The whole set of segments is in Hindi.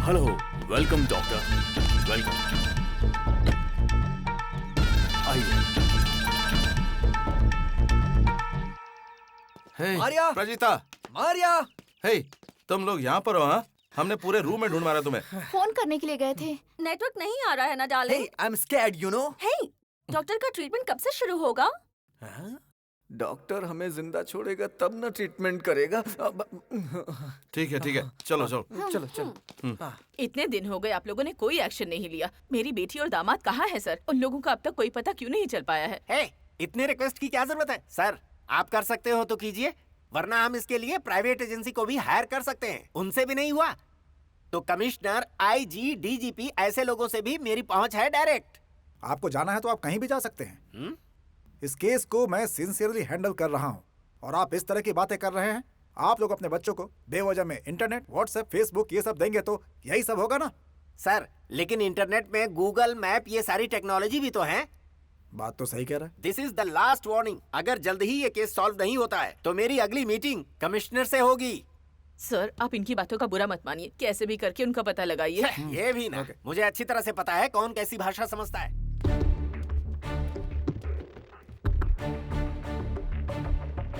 Hello, welcome doctor, welcome. आइए। हे मारिया! प्रजीता, मारिया! हे तुम लोग यहाँ पर हो? हाँ, हमने पूरे रूम में ढूंढ मारा तुम्हें। फोन करने के लिए गए थे। नेटवर्क नहीं आ रहा है ना darling. Hey, I'm scared, you know? Hey, doctor का ट्रीटमेंट कब से शुरू होगा? हाँ? डॉक्टर हमें जिंदा छोड़ेगा तब ना ट्रीटमेंट करेगा। ठीक है, चलो चलो। चलो चलो। इतने दिन हो गए आप लोगों ने कोई एक्शन नहीं लिया। मेरी बेटी और दामाद कहाँ है सर? उन लोगों का अब तक कोई पता क्यों नहीं चल पाया है? हे, इतने रिक्वेस्ट की क्या जरूरत है? सर, आप कर सकते हो तो कीजिए, वरना हम इसके लिए प्राइवेट एजेंसी को भी हायर कर सकते हैं। उनसे भी नहीं हुआ तो कमिश्नर, आईजी, डीजीपी ऐसे लोगों से भी मेरी पहुंच है डायरेक्ट। आपको जाना है तो आप कहीं भी जा सकते हैं। इस केस को मैं सिंसियरली हैंडल कर रहा हूँ और आप इस तरह की बातें कर रहे हैं। आप लोग अपने बच्चों को बेवजह में इंटरनेट, व्हाट्सएप, फेसबुक ये सब देंगे तो यही सब होगा ना? सर, लेकिन इंटरनेट में गूगल मैप ये सारी टेक्नोलॉजी भी तो है। बात तो सही कह रहा है। This is the last warning. अगर जल्द ही ये केस सॉल्व नहीं होता है तो मेरी अगली मीटिंग कमिश्नर से होगी। सर, आप इनकी बातों का बुरा मत मानिए। कैसे भी करके उनका पता लगाइए। ये भी ना, मुझे अच्छी तरह से पता है कौन कैसी भाषा समझता है।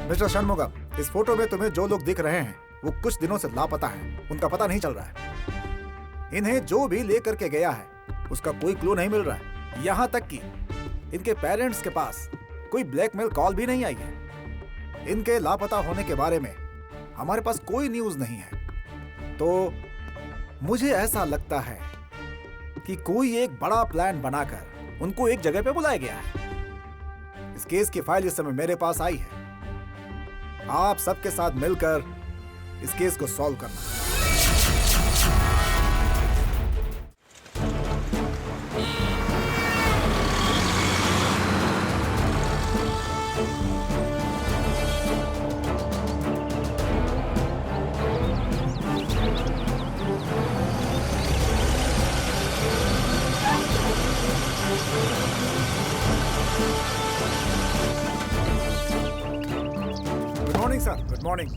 मिस्टर षणमुगम, इस फोटो में तुम्हें जो लोग दिख रहे हैं वो कुछ दिनों से लापता हैं। उनका पता नहीं चल रहा है। इन्हें जो भी लेकर के गया है उसका कोई क्लू नहीं मिल रहा है। यहाँ तक कि इनके पेरेंट्स के पास कोई ब्लैकमेल कॉल भी नहीं आई है। इनके लापता होने के बारे में हमारे पास कोई न्यूज नहीं है। तो मुझे ऐसा लगता है कि कोई एक बड़ा प्लान बनाकर उनको एक जगह पे बुलाया गया है। इस केस की फाइल इस समय मेरे पास आई है। आप सबके साथ मिलकर इस केस को सॉल्व करना। Good morning sir, good morning.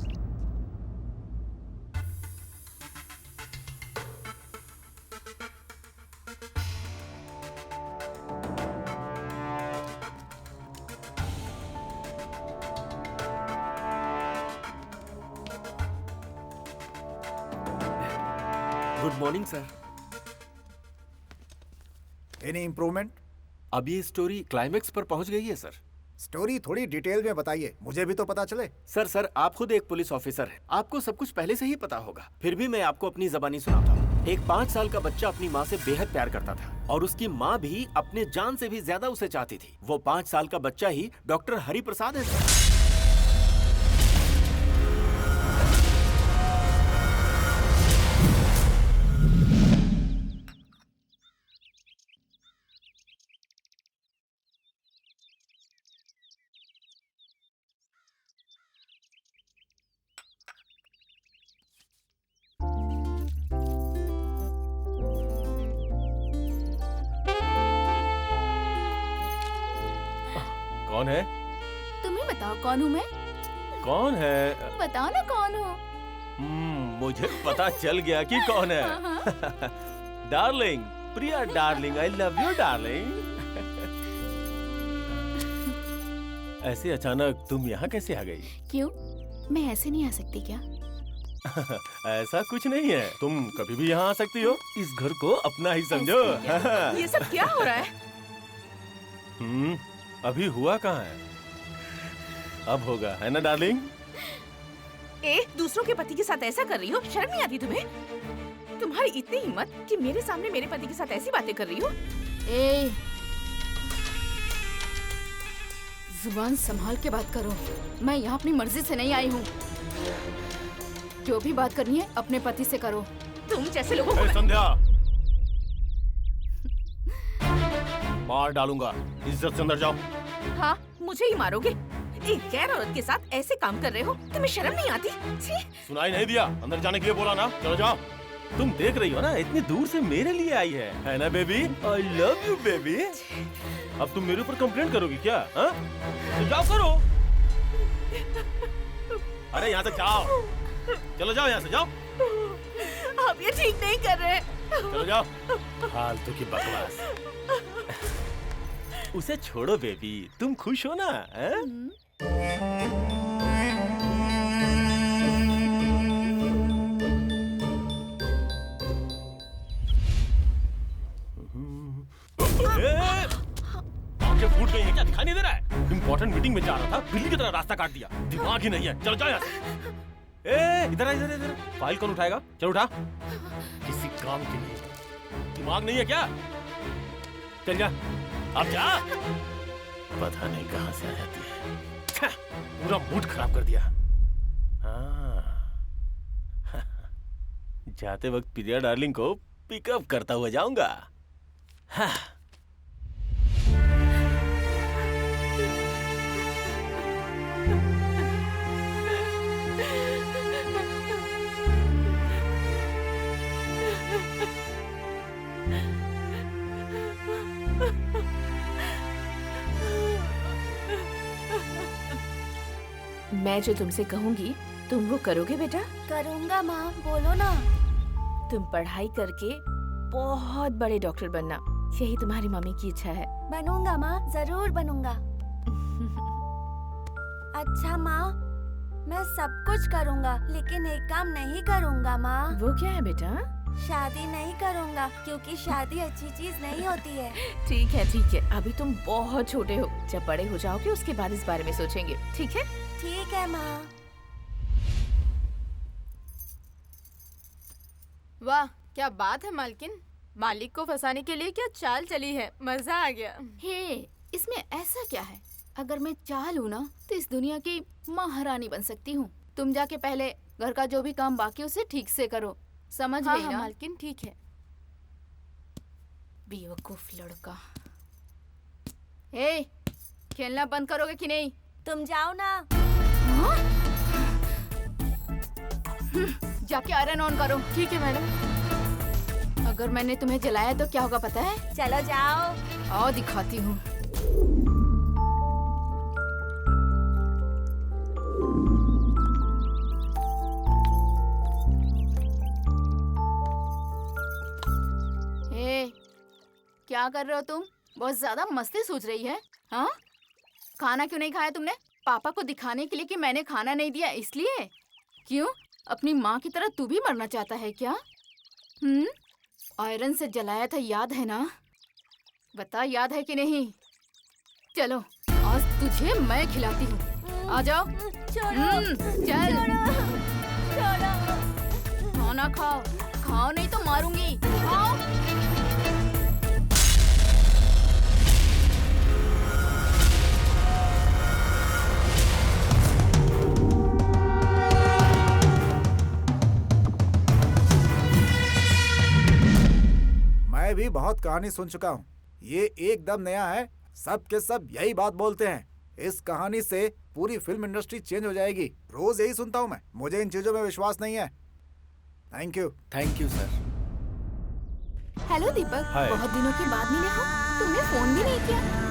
Good morning sir. Any improvement? अब ये स्टोरी क्लाइमेक्स पर पहुंच गई है सर। स्टोरी थोड़ी डिटेल में बताइए, मुझे भी तो पता चले। सर, आप खुद एक पुलिस ऑफिसर हैं। आपको सब कुछ पहले से ही पता होगा। फिर भी मैं आपको अपनी ज़बानी सुनाता हूँ। एक 5 साल का बच्चा अपनी माँ से बेहद प्यार करता था और उसकी माँ भी अपने जान से भी ज्यादा उसे चाहती थी। वो 5 साल का बच्चा ही डॉक्टर हरि प्रसाद है सर। कौन है? तुम ही बताओ कौन हूँ मैं? कौन है? बताओ ना कौन हूँ। मुझे पता चल गया कि कौन है। Darling, Priya darling, I love you darling. ऐसे अचानक तुम यहाँ कैसे आ गई? क्यों, मैं ऐसे नहीं आ सकती क्या? ऐसा कुछ नहीं है, तुम कभी भी यहाँ आ सकती हो। इस घर को अपना ही समझो। ये सब क्या हो रहा है? अभी हुआ कहाँ है? अब होगा, है ना डार्लिंग? दूसरों के पति के साथ ऐसा कर रही हो? शर्म नहीं आती तुम्हें? तुम्हारी इतनी हिम्मत कि मेरे सामने मेरे पति के साथ ऐसी बातें कर रही हो? जुबान संभाल के बात करो। मैं यहाँ अपनी मर्जी से नहीं आई हूँ। जो भी बात करनी है अपने पति से करो। तुम जैसे लोगों को संध्या, मार डालूंगा। इज्जत से अंदर जाओ। हाँ, मुझे ही मारोगे? एक गैर औरत के साथ ऐसे काम कर रहे हो? तुम्हें शर्म नहीं आती? सुनाई नहीं दिया? अंदर जाने के लिए बोला ना, चलो जाओ। तुम देख रही हो ना, इतनी दूर से मेरे लिए आई है ना baby? I love you baby. अब तुम मेरे ऊपर कंप्लेंट करोगी क्या? हाँ? तो जाओ करो। अरे यहाँ से जाओ, चलो जाओ यहाँ से जाओ। आप आप ये ठीक नहीं कर रहे। चलो जाओ, फालतू की बकवास। उसे छोड़ो बेबी, तुम खुश हो ना? आंखें फूट गई हैं क्या? दिखाई नहीं दे रहा है? इम्पोर्टेंट मीटिंग में जा रहा था, बिल्ली की तरह रास्ता काट दिया। दिमाग ही नहीं है। चलो जाओ यहाँ से। इधर आ, इधर इधर। फाइल कौन उठाएगा? चलो उठा। किसी काम के लिए दिमाग नहीं है क्या? चल जा, अब जा। पता नहीं कहां से आ जाती है। पूरा मूड खराब कर दिया। हाँ। जाते वक्त प्रिया डार्लिंग को पिकअप करता हुआ जाऊंगा। हाँ। मैं जो तुमसे कहूँगी तुम वो करोगे बेटा? करूँगा माँ, बोलो ना। तुम पढ़ाई करके बहुत बड़े डॉक्टर बनना, यही तुम्हारी मम्मी की इच्छा है। बनूंगा माँ, जरूर बनूंगा। अच्छा माँ, मैं सब कुछ करूँगा, लेकिन एक काम नहीं करूँगा माँ। वो क्या है बेटा? शादी नहीं करूँगा, क्योंकि शादी अच्छी चीज नहीं होती है। ठीक है ठीक है, अभी तुम बहुत छोटे हो, जब बड़े हो जाओगे उसके बाद इस बारे में सोचेंगे, ठीक है? ठीक है माँ। वाह, क्या बात है मालकिन। मालिक को फंसाने के लिए क्या चाल चली है, मजा आ गया। हे, इसमें ऐसा क्या है? अगर मैं चाह लूँ ना तो इस दुनिया की महारानी बन सकती हूँ। तुम जाके पहले घर का जो भी काम बाकी उसे ठीक से करो, समझ गई ना? मालकिन ठीक है। बेवकूफ लड़का। हे, खेलना बंद करोगे कि नहीं? तुम जाओ ना। हाँ? जाके आयरन ऑन करो। ठीक है मैडम। अगर मैंने तुम्हें जलाया तो क्या होगा पता है? चलो जाओ। आओ दिखाती हूँ। क्या कर रहे हो तुम? बहुत ज्यादा मस्ती सूझ रही है। हाँ, खाना क्यों नहीं खाया तुमने? पापा को दिखाने के लिए कि मैंने खाना नहीं दिया इसलिए? क्यों, अपनी माँ की तरह तू भी मरना चाहता है क्या? आयरन से जलाया था, याद है ना? बता, याद है कि नहीं? चलो आज तुझे मैं खिलाती हूँ, आ जाओ। चल खाना खाओ, खाओ नहीं तो मारूंगी। खाओ। मैं भी बहुत कहानी सुन चुका हूँ, ये एकदम नया है। सब के सब यही बात बोलते हैं, इस कहानी से पूरी फिल्म इंडस्ट्री चेंज हो जाएगी। रोज यही सुनता हूँ मैं, मुझे इन चीजों में विश्वास नहीं है। Thank you sir. हेलो दीपक, हाय। बहुत दिनों के बाद मिले हो, तुमने फोन भी नहीं किया।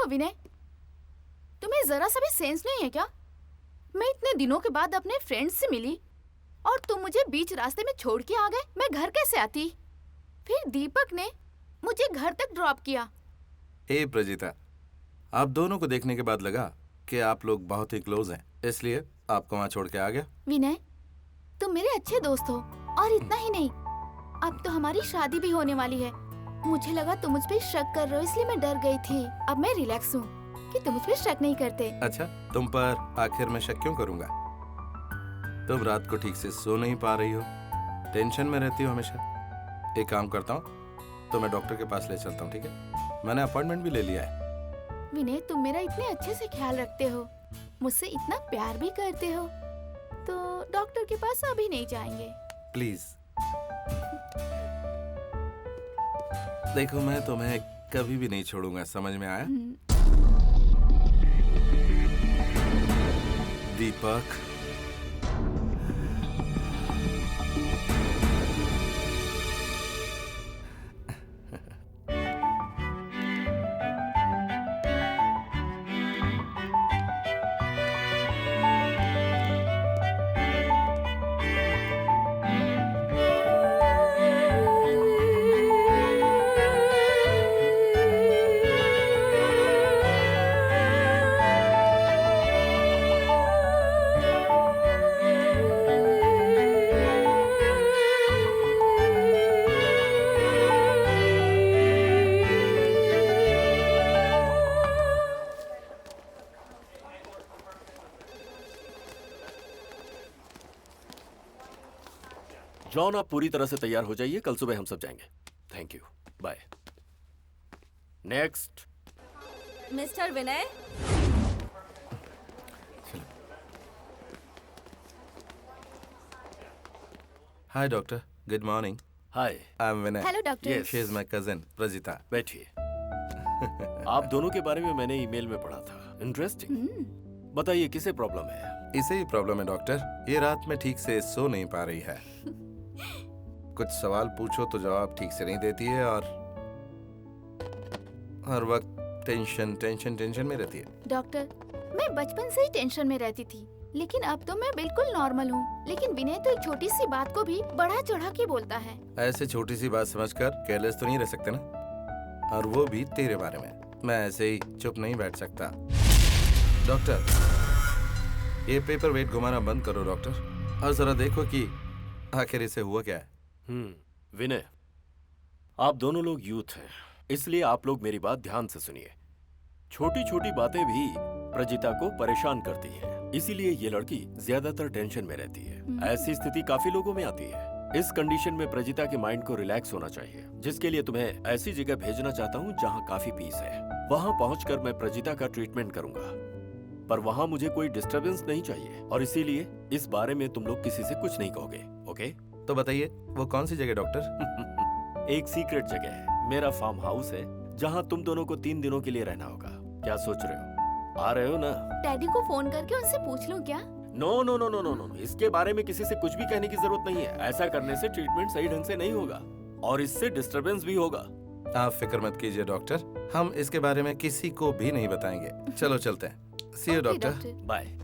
विनय, तुम्हें जरा सा भी सेंस नहीं है क्या? मैं इतने दिनों के बाद अपने फ्रेंड्स से मिली और तुम मुझे बीच रास्ते में छोड़ के आ गए। मैं घर कैसे आती? फिर दीपक ने मुझे घर तक ड्रॉप किया। हे प्रजीता, आप दोनों को देखने के बाद लगा कि आप लोग बहुत ही क्लोज हैं, इसलिए आपको वहाँ छोड़ के आ गया। विनय, तुम मेरे अच्छे दोस्त हो, और इतना ही नहीं, अब तो हमारी शादी भी होने वाली है। मुझे लगा तुम मुझ पे शक कर रहे हो, इसलिए मैं डर गई थी। अब मैं रिलैक्स हूँ कि तुम मुझ पे शक नहीं करते। अच्छा, तुम पर आखिर में शक क्यों करूँगा? तुम रात को ठीक से सो नहीं पा रही हो, टेंशन में रहती हो हमेशा। एक काम करता हूँ, तो मैं डॉक्टर के पास ले चलता हूँ, ठीक है? मैंने अपॉइंटमेंट भी ले लिया है। विनय, तुम मेरा इतने अच्छे से ख्याल रखते हो, मुझसे इतना प्यार भी करते हो, तो डॉक्टर के पास अभी नहीं जाएंगे। प्लीज। देखो, मैं तुम्हें कभी भी नहीं छोड़ूंगा, समझ में आया? दीपक। जॉन, आप पूरी तरह से तैयार हो जाइए, कल सुबह हम सब जाएंगे। Thank you, bye. Next. Mister Vinay, hi doctor, good morning. Hi. I am Vinay. Hello doctor. Yes. She is my cousin Prajita. बैठिए। आप दोनों के बारे में मैंने ईमेल में पढ़ा था, इंटरेस्टिंग। बताइए, किसे प्रॉब्लम है? इसे ही प्रॉब्लम है डॉक्टर, ये रात में ठीक से सो नहीं पा रही है। कुछ सवाल पूछो तो जवाब ठीक से नहीं देती है, और हर वक्त टेंशन टेंशन टेंशन में रहती है। डॉक्टर, मैं बचपन से ही टेंशन में रहती थी, लेकिन अब तो मैं बिल्कुल नॉर्मल हूँ। लेकिन विनय तो एक छोटी सी बात को भी बढ़ा चढ़ा के बोलता है। ऐसे छोटी सी बात समझकर केयरलेस तो नहीं रह सकते ना, और वो भी तेरे बारे में। मैं ऐसे ही चुप नहीं बैठ सकता। डॉक्टर, ये पेपर वेट घुमाना बंद करो डॉक्टर, और जरा देखो कि आखिर इसे हुआ क्या है। विनय, आप दोनों लोग यूथ हैं, इसलिए आप लोग मेरी बात ध्यान से सुनिए। छोटी छोटी बातें भी प्रजिता को परेशान करती हैं, इसीलिए ये लड़की ज्यादातर टेंशन में रहती है। ऐसी स्थिति काफी लोगों में आती है। इस कंडीशन में प्रजिता के माइंड को रिलैक्स होना चाहिए, जिसके लिए तुम्हें ऐसी जगह भेजना चाहता हूँ जहाँ काफी पीस है। वहाँ पहुँचकर मैं प्रजिता का ट्रीटमेंट करूंगा, पर वहाँ मुझे कोई डिस्टरबेंस नहीं चाहिए, और इसीलिए इस बारे में तुम लोग किसी से कुछ नहीं कहोगे, ओके? तो बताइए, वो कौन सी जगह डॉक्टर? एक सीक्रेट जगह है, मेरा फार्म हाउस है, जहाँ तुम दोनों को 3 दिनों के लिए रहना होगा। क्या सोच रहे हो? आ रहे हो ना? डैडी को फोन करके उनसे पूछ लूं क्या? No no no no no no, इसके बारे में किसी से कुछ भी कहने की जरूरत नहीं है। ऐसा करने से ट्रीटमेंट सही ढंग से नहीं होगा, और इससे डिस्टरबेंस भी होगा। आप फिक्र मत कीजिए डॉक्टर, हम इसके बारे में किसी को भी नहीं बताएंगे। चलो चलते हैं। See you okay, doctor. Bye.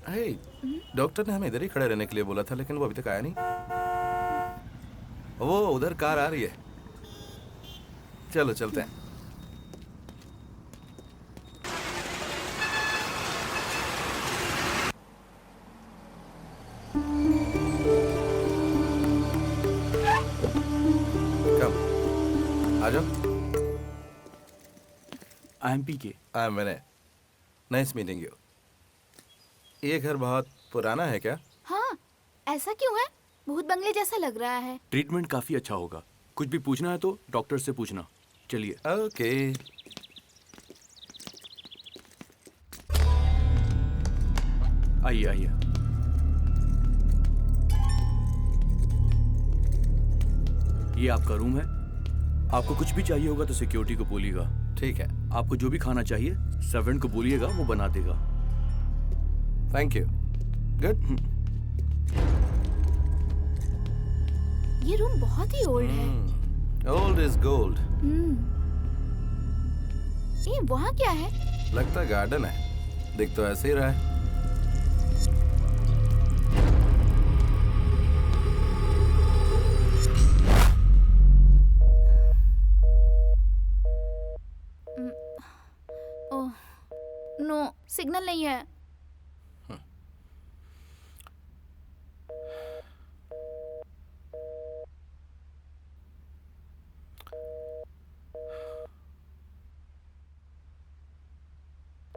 Hey, doctor ने हमें इधर ही खड़े रहने के लिए बोला था, लेकिन वो अभी तक आया नहीं। वो उधर कार आ रही है, चलो चलते हैं। कम, आ जाओ। I am PK. I am Vinay. Nice meeting you. ये घर बहुत पुराना है क्या? हाँ, ऐसा क्यों है? भूत बंगले जैसा लग रहा है। ट्रीटमेंट काफी अच्छा होगा। कुछ भी पूछना है तो डॉक्टर से पूछना। चलिए। ओके। आइए आइए। ये आपका रूम है। आपको कुछ भी चाहिए होगा तो सिक्योरिटी को बोलिएगा। ठीक है। आपको जो भी खाना चाहिए सर्वेंट को बोलिएगा, वो बना देगा। Thank you. गुड। ये रूम बहुत ही ओल्ड है। Old is gold. ये वहाँ क्या है? लगता गार्डन है, दिख तो ऐसे ही रहा है। ओह, नो, सिग्नल नहीं है।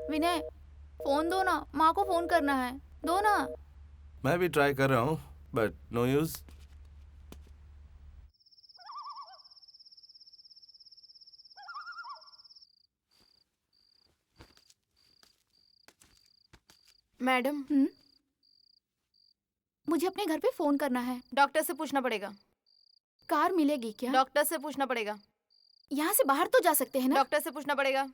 विनय, फोन दो ना, माँ को फोन करना है, दो ना। मैं भी ट्राई कर रहा हूँ बट नो यूज। मैडम, मुझे अपने घर पे फोन करना है। डॉक्टर से पूछना पड़ेगा। कार मिलेगी क्या? डॉक्टर से पूछना पड़ेगा। यहाँ से बाहर तो जा सकते हैं ना? डॉक्टर से पूछना पड़ेगा।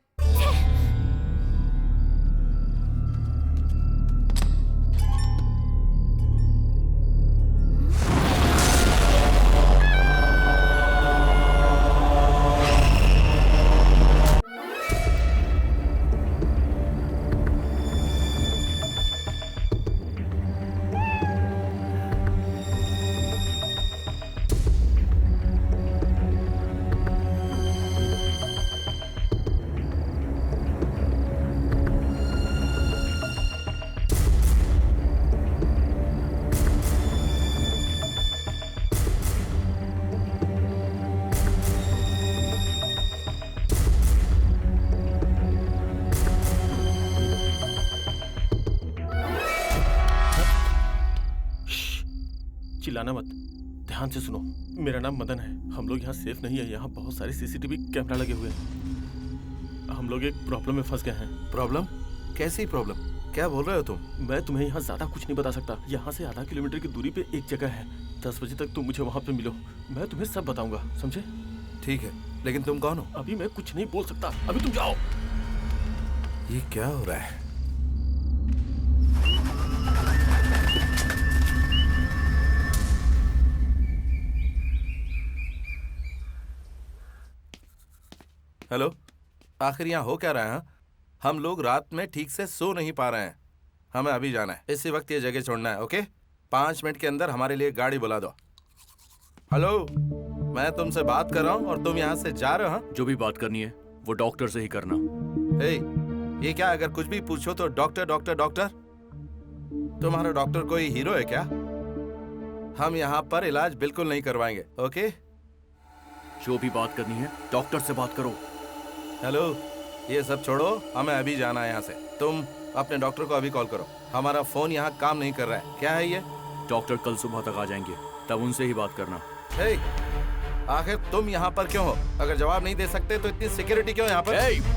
चिल्लाना मत, ध्यान से सुनो। मेरा नाम मदन है। हम लोग यहाँ सेफ नहीं है। यहाँ बहुत सारे सीसीटीवी कैमरा लगे हुए हैं। हम लोग एक प्रॉब्लम में फंस गए हैं। प्रॉब्लम? कैसी प्रॉब्लम? क्या बोल रहे हो तुम? मैं तुम्हें यहाँ ज्यादा कुछ नहीं बता सकता। यहाँ से आधा किलोमीटर की दूरी पे एक जगह है। 10 बजे तक तुम मुझे वहाँ पे मिलो, मैं तुम्हें सब बताऊंगा, समझे? ठीक है, लेकिन तुम कौन हो? अभी मैं कुछ नहीं बोल सकता, अभी तुम जाओ। ये क्या हो रहा है? हेलो, आखिर यहाँ हो क्या रहा है? हम लोग रात में ठीक से सो नहीं पा रहे हैं। हमें अभी जाना है, इसी वक्त ये जगह छोड़ना है। ओके, 5 मिनट के अंदर हमारे लिए गाड़ी बुला दो। हेलो, मैं तुमसे बात कर रहा हूँ और तुम यहाँ से जा रहे हो? जो भी बात करनी है वो डॉक्टर से ही करना। ये क्या, अगर कुछ भी पूछो तो डॉक्टर डॉक्टर डॉक्टर? तुम्हारा डॉक्टर कोई हीरो है क्या? हम यहाँ पर इलाज बिल्कुल नहीं करवाएंगे। ओके, जो भी बात करनी है डॉक्टर से बात करो। हेलो, ये सब छोड़ो, हमें अभी जाना है यहाँ से। तुम अपने डॉक्टर को अभी कॉल करो, हमारा फोन यहाँ काम नहीं कर रहा है। क्या है ये? डॉक्टर कल सुबह तक आ जाएंगे, तब उनसे ही बात करना। आखिर तुम यहाँ पर क्यों हो? अगर जवाब नहीं दे सकते तो इतनी सिक्योरिटी क्यों यहाँ पर?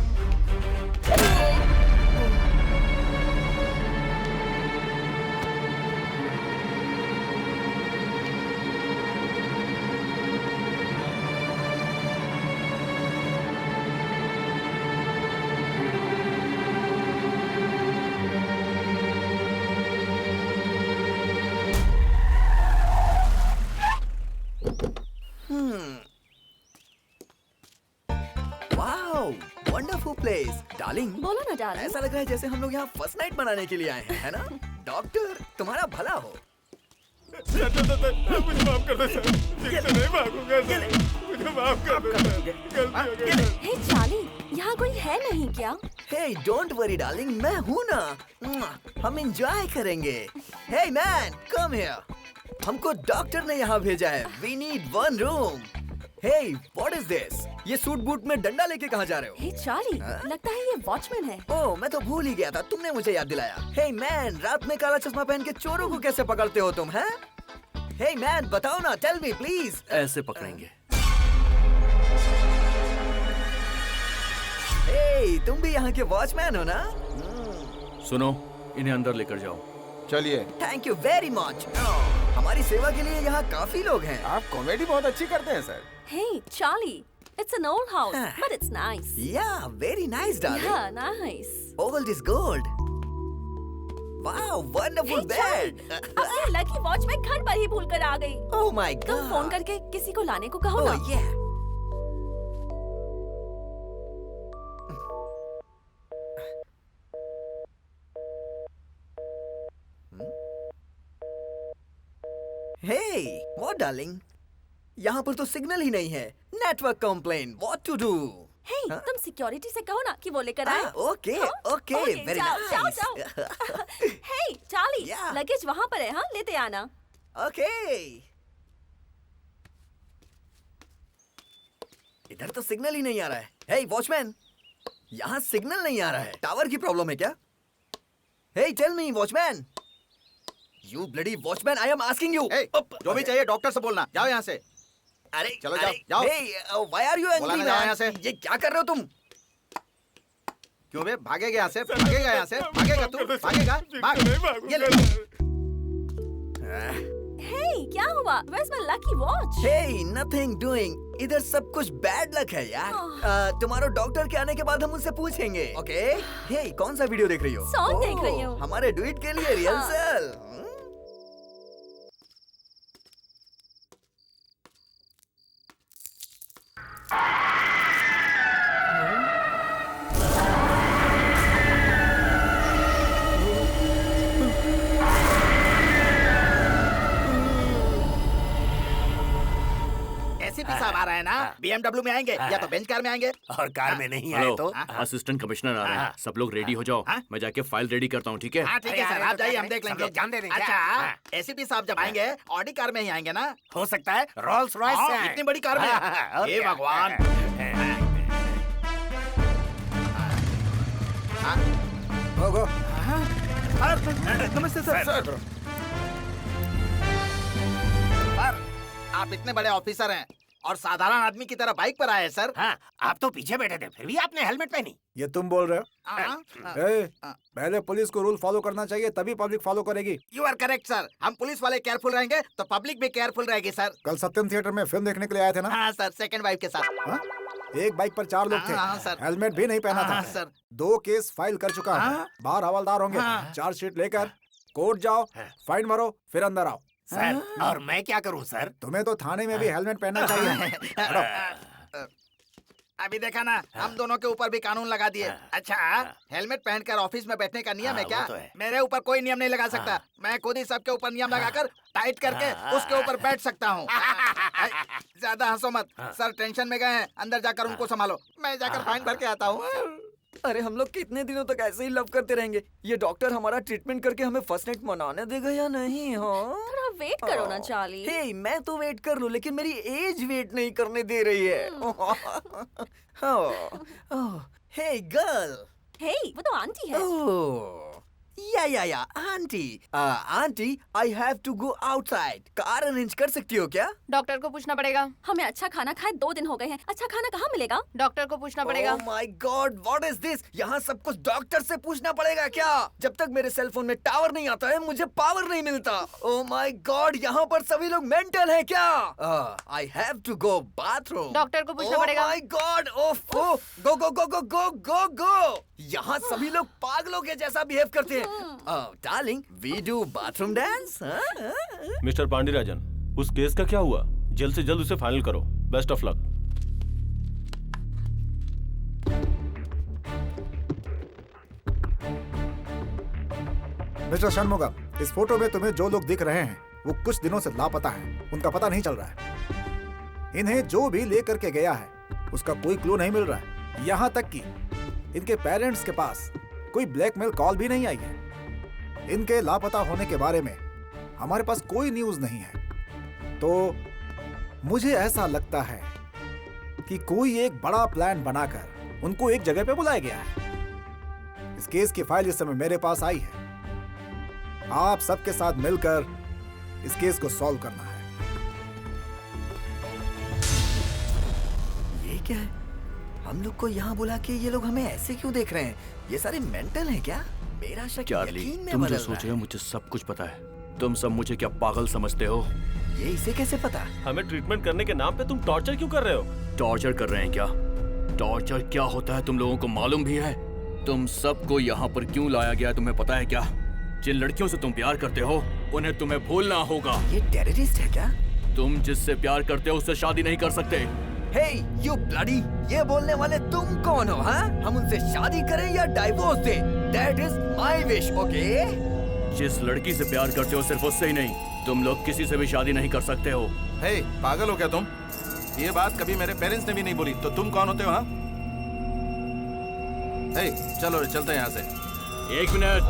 Wonderful place darling. बोलो ना डार्लिंग। ऐसा लग रहा है जैसे हम लोग यहाँ फर्स्ट नाइट मनाने के लिए आए हैं, है ना? डॉक्टर, तुम्हारा भला हो। मुझे माफ कर दो सर, जिससे नहीं भागूंगा सर, मुझे माफ कर दो सर। हे चार्ली, यहाँ कोई है नहीं क्या? हे डोंट वरी डार्लिंग, मैं हूँ ना। हम एंजॉय करेंगे। Hey man, come here. हमको डॉक्टर ने यहाँ भेजा है। We need 1 room. Hey, what is this? ये सूट बूट में डंडा लेके कहाँ जा रहे हो? हे चार्ली, लगता है ये वॉचमैन है। ओह, मैं तो भूल ही गया था, तुमने मुझे याद दिलाया। Hey man, रात में काला चश्मा पहन के चोरों को कैसे पकड़ते हो तुम, हैं? Hey man, बताओ ना, tell me please। ऐसे पकड़ेंगे। Hey, तुम भी यहाँ के वॉचमैन हो ना? सुनो, इन्हें अंदर लेकर जाओ। चलिए। Thank you very much. हमारी सेवा के लिए यहाँ काफी लोग हैं। आप कॉमेडी बहुत अच्छी करते हैं sir. Hey Charlie, it's an old house, but it's nice. Yeah, very nice, darling. Yeah, nice. Old is gold. Wow, wonderful bed. अपने लकी वॉच में घर पर ही भूल कर आ गई। Oh my God. तुम फोन करके किसी को लाने को कहो ना। Oh yeah. Hey, what darling? यहाँ पर तो सिग्नल ही नहीं है। Network complain, what to do? Hey, तुम सिक्योरिटी से कहो ना कि वो लेकर आए। Okay, okay, very nice. जाओ। Hey, Charlie, Yeah. लगेज वहाँ पर है, हाँ, लेते आना। Okay. इधर तो सिग्नल ही नहीं आ रहा है। Hey, वॉचमैन, यहाँ सिग्नल नहीं आ रहा है। टावर की प्रॉब्लम है क्या? Hey, tell me, watchman. You bloody watchman, I am asking you. Hey, जो भी चाहिए डॉक्टर से बोलना। जाओ यहाँ से। अरे चलो जाओ। Hey, why are you angry, जाओ यहाँ man? से। ये क्या कर रहे हो तुम? क्यों बे भागेगा यहाँ से? भागेगा यहाँ से? भागेगा तू? भागेगा? भाग। ये ले। Hey, क्या हुआ? Where's my lucky watch? Hey, nothing doing. इधर सब कुछ बैड लक है यार। तुम्हारे डॉक्टर के आने के बाद हम उनसे पूछेंगे, ओके? Hey, कौन सा वीडियो देख रही हो? Song देख रही हूँ। हमारे डुएट के लिए रिहर्सल। एसीपी साहब आ रहे हैं ना? BMW में आएंगे या तो बेंच कार में आएंगे? और कार में नहीं आए हेलो, तो असिस्टेंट कमिश्नर आ रहे हैं। सब लोग रेडी हो जाओ। मैं जाके फाइल रेडी करता हूँ, ठीक है? हाँ ठीक है सर, आप जाइए, हम देख लेंगे। जान दे रहे हैं क्या? अच्छा, एसीपी साहब जब आएंगे ऑडी कार में ही आएंगे ना? हो सकता है रोल्स रॉयस से आए। इतनी बड़ी कार में? हे भगवान। गो नमस्ते सर। सर, आप इतने बड़े ऑफिसर हैं और साधारण आदमी की तरह बाइक पर आए हैं सर। हाँ, आप तो पीछे बैठे थे, फिर भी आपने हेलमेट पहनी। ये तुम बोल रहे हो? ए, पहले पुलिस को रूल फॉलो करना चाहिए, तभी पब्लिक फॉलो करेगी। You are correct sir. हम पुलिस वाले केयरफुल रहेंगे तो पब्लिक भी केयरफुल रहेगी सर। कल सत्यम थिएटर में फिल्म देखने के लिए आए थे ना? हाँ सर, सेकंड वाइफ के साथ। हाँ? एक बाइक पर 4 लोग थे। हाँ, सर। हेलमेट भी नहीं पहना हाँ, था। सर। 2 केस फाइल कर चुका हूँ। हाँ। बाहर हवलदार होंगे। हाँ। चार्जशीट लेकर कोर्ट जाओ, फाइन भरो, फिर अंदर आओ। सर, और मैं क्या करूं सर? तुम्हें तो थाने में भी हेलमेट पहनना चाहिए। अभी देखा ना, हम दोनों के ऊपर भी कानून लगा दिए। अच्छा, हेलमेट पहनकर ऑफिस में बैठने का नियम है क्या? वो तो है। मेरे ऊपर कोई नियम नहीं लगा सकता। मैं खुद ही सबके ऊपर नियम लगाकर टाइट करके उसके ऊपर बैठ सकता हूँ। ज्यादा हंसो मत सर, टेंशन में गए हैं। अंदर जाकर उनको संभालो, मैं जाकर फाइन भर के आता हूँ। अरे हम लोग कितने दिनों तक ऐसे ही लव करते रहेंगे? ये डॉक्टर हमारा ट्रीटमेंट करके हमें फर्स्ट नाइट मनाने देगा या नहीं? हाँ, थोड़ा वेट करो ना चार्ली। हे, मैं तो वेट कर लूं, लेकिन मेरी एज वेट नहीं करने दे रही है। हे गर्ल। हे, वो तो आंटी है। या aunty. Aunty, I have to go outside. Car arrange कर सकती हो क्या? डॉक्टर को पूछना पड़ेगा। हमें अच्छा खाना खाए 2 दिन हो गए हैं। अच्छा खाना कहाँ मिलेगा? डॉक्टर को पूछना पड़ेगा। Oh my God, what is this? यहाँ सब कुछ डॉक्टर से पूछना पड़ेगा क्या? जब तक मेरे सेल फोन में टावर नहीं आता है, मुझे पावर नहीं मिलता। Oh my God, यहाँ पर सभी लोग मेंटल हैं क्या? I have to go bathroom. Doctor को पूछना पड़ेगा। Oh my God, go. यहाँ सभी लोग पागलों के जैसा बिहेव करते हैं। Darling, we do bathroom dance? Mister Pandirajan, उस केस का क्या हुआ? जल्द से जल्द उसे फाइनल करो। Best of luck. Mister Shanmugam, इस फोटो में तुम्हें जो लोग दिख रहे हैं वो कुछ दिनों से लापता हैं। उनका पता नहीं चल रहा है। इन्हें जो भी लेकर के गया है उसका कोई क्लू नहीं मिल रहा है। यहाँ तक कि इनके पेरेंट्स के पास कोई ब्लैकमेल कॉल भी नहीं आई है। इनके लापता होने के बारे में हमारे पास कोई न्यूज नहीं है। तो मुझे ऐसा लगता है कि कोई एक बड़ा प्लान बनाकर उनको एक जगह पे बुलाया गया है। इस केस की फाइल इस समय मेरे पास आई है। आप सबके साथ मिलकर इस केस को सॉल्व करना है। ये क्या है? हम लोग को यहाँ बुला के ये लोग हमें ऐसे क्यों देख रहे हैं? ये सारे मेंटल हैं क्या? मेरा शक चार्ली, यकीन में तुम बदल जो रहा सोच है। रहे हो मुझे सब कुछ पता है। तुम सब मुझे क्या पागल समझते हो? ये इसे कैसे पता? हमें ट्रीटमेंट करने के नाम पे तुम टॉर्चर क्यों कर रहे हो? टॉर्चर कर रहे हैं क्या? टॉर्चर क्या होता है तुम लोगों को मालूम भी है? तुम सबको यहाँ पर क्यों लाया गया तुम्हें पता है क्या? जिन लड़कियों से तुम प्यार करते हो उन्हें तुम्हें भूलना होगा। ये टेररिस्ट है क्या? तुम जिससे प्यार करते हो उससे शादी नहीं कर सकते। Hey, you bloody! ये बोलने वाले तुम कौन हो? हाँ? हम उनसे शादी करें या डाइवोर्स दें? That is my wish, okay? जिस लड़की से प्यार करते हो सिर्फ उससे ही नहीं, तुम लोग किसी से भी शादी नहीं कर सकते हो। हे, पागल हो क्या तुम? ये बात कभी मेरे पेरेंट्स ने भी नहीं बोली, तो तुम कौन होते हो? हाँ? हे, चलो चलते हैं यहाँ से। 1 मिनट।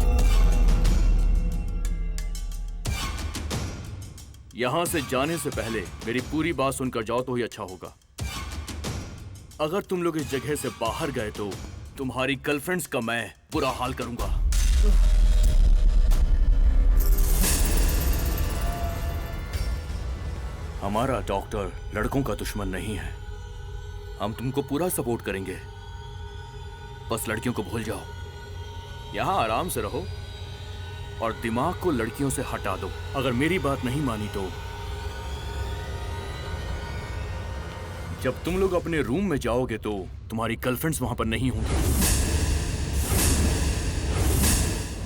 यहाँ से जाने से पहले मेरी पूरी बात सुनकर जाओ तो ही अच्छा होगा। अगर तुम लोग इस जगह से बाहर गए तो तुम्हारी गर्लफ्रेंड्स का मैं बुरा हाल करूंगा। हमारा डॉक्टर लड़कों का दुश्मन नहीं है। हम तुमको पूरा सपोर्ट करेंगे, बस लड़कियों को भूल जाओ, यहाँ आराम से रहो और दिमाग को लड़कियों से हटा दो। अगर मेरी बात नहीं मानी तो जब तुम लोग अपने रूम में जाओगे तो तुम्हारी गर्लफ्रेंड्स वहां पर नहीं होंगी।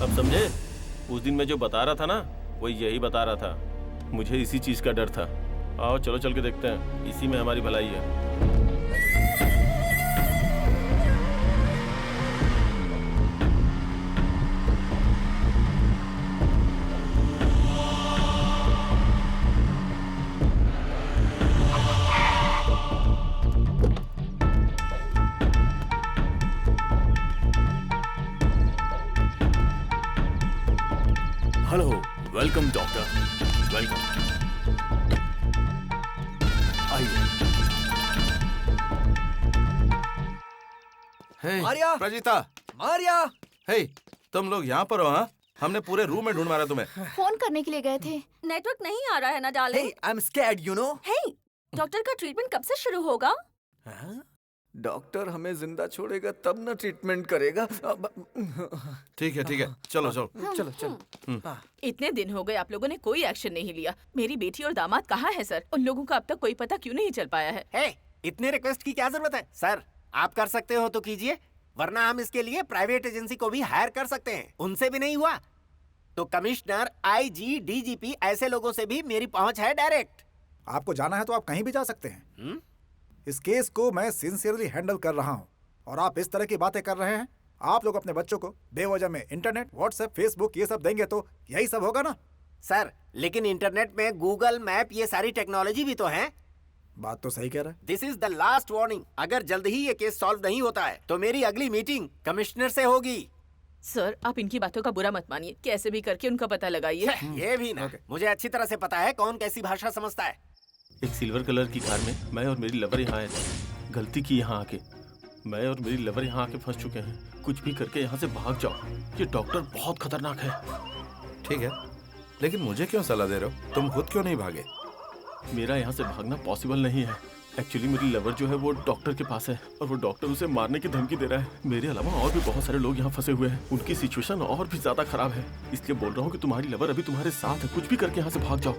अब समझे? उस दिन मैं जो बता रहा था ना, वो यही बता रहा था। मुझे इसी चीज का डर था। आओ चलो चल के देखते हैं, इसी में हमारी भलाई है। Hello, welcome doctor, welcome. आइए। हे मारिया! प्रजीता, मारिया! हे तुम लोग यहाँ पर हो? हाँ, हमने पूरे रूम में ढूंढ मारा तुम्हें। फोन करने के लिए गए थे। नेटवर्क नहीं आ रहा है ना darling. Hey, I'm scared, you know? Hey, doctor का ट्रीटमेंट कब से शुरू होगा? हाँ? डॉक्टर हमें जिंदा छोड़ेगा तब ना ट्रीटमेंट करेगा। ठीक है, चलो चलो। चलो चलो। इतने दिन हो गए आप लोगों ने कोई एक्शन नहीं लिया। मेरी बेटी और दामाद कहाँ है सर? उन लोगों का अब तक कोई पता क्यों नहीं चल पाया है? हे, इतने रिक्वेस्ट की क्या जरूरत है? सर, आप कर सकते हो तो कीजिए, वरना हम इसके लिए प्राइवेट एजेंसी को भी हायर कर सकते हैं। उनसे भी नहीं हुआ तो कमिश्नर, आईजी, डीजीपी ऐसे लोगों से भी मेरी पहुंच है डायरेक्ट। आपको जाना है तो आप कहीं भी जा सकते हैं। इस केस को मैं सिंसियरली हैंडल कर रहा हूँ और आप इस तरह की बातें कर रहे हैं। आप लोग अपने बच्चों को बेवजह में इंटरनेट, व्हाट्सएप, फेसबुक ये सब देंगे तो यही सब होगा ना? सर, लेकिन इंटरनेट में गूगल मैप ये सारी टेक्नोलॉजी भी तो है। बात तो सही कह रहा है। This is the last warning. अगर जल्द ही ये केस सॉल्व नहीं होता है तो मेरी अगली मीटिंग कमिश्नर से होगी। सर, आप इनकी बातों का बुरा मत मानिए। कैसे भी करके उनका पता लगाइए। ये भी ना, मुझे अच्छी तरह से पता है कौन कैसी भाषा समझता है। एक सिल्वर कलर की कार में मैं और मेरी लवर यहाँ आए थे। गलती की यहाँ आके। मैं और मेरी लवर यहाँ आके फंस चुके हैं। कुछ भी करके यहाँ से भाग जाओ। ये डॉक्टर बहुत खतरनाक है। ठीक है, लेकिन मुझे क्यों सलाह दे रहे हो? तुम खुद क्यों नहीं भागे? मेरा यहाँ से भागना पॉसिबल नहीं है। एक्चुअली मेरी लवर जो है वो डॉक्टर के पास है और वो डॉक्टर उसे मारने की धमकी दे रहा है। मेरे अलावा और भी बहुत सारे लोग यहाँ फंसे हुए हैं। उनकी सिचुएशन और भी ज्यादा खराब है। इसलिए बोल रहा हूँ कि तुम्हारी लवर अभी तुम्हारे साथ है। कुछ भी करके यहाँ से भाग जाओ।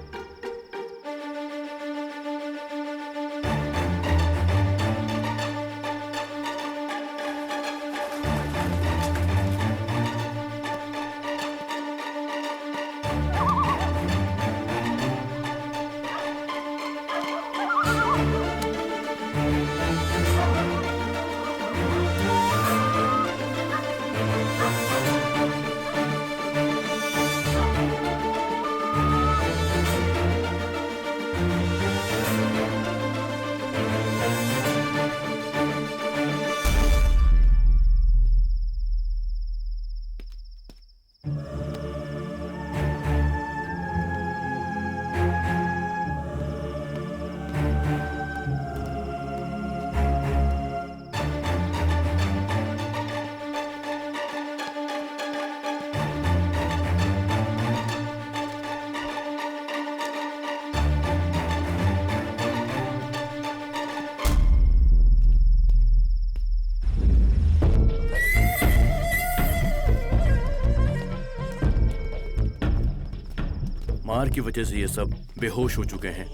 मार की वजह से ये सब बेहोश हो चुके हैं।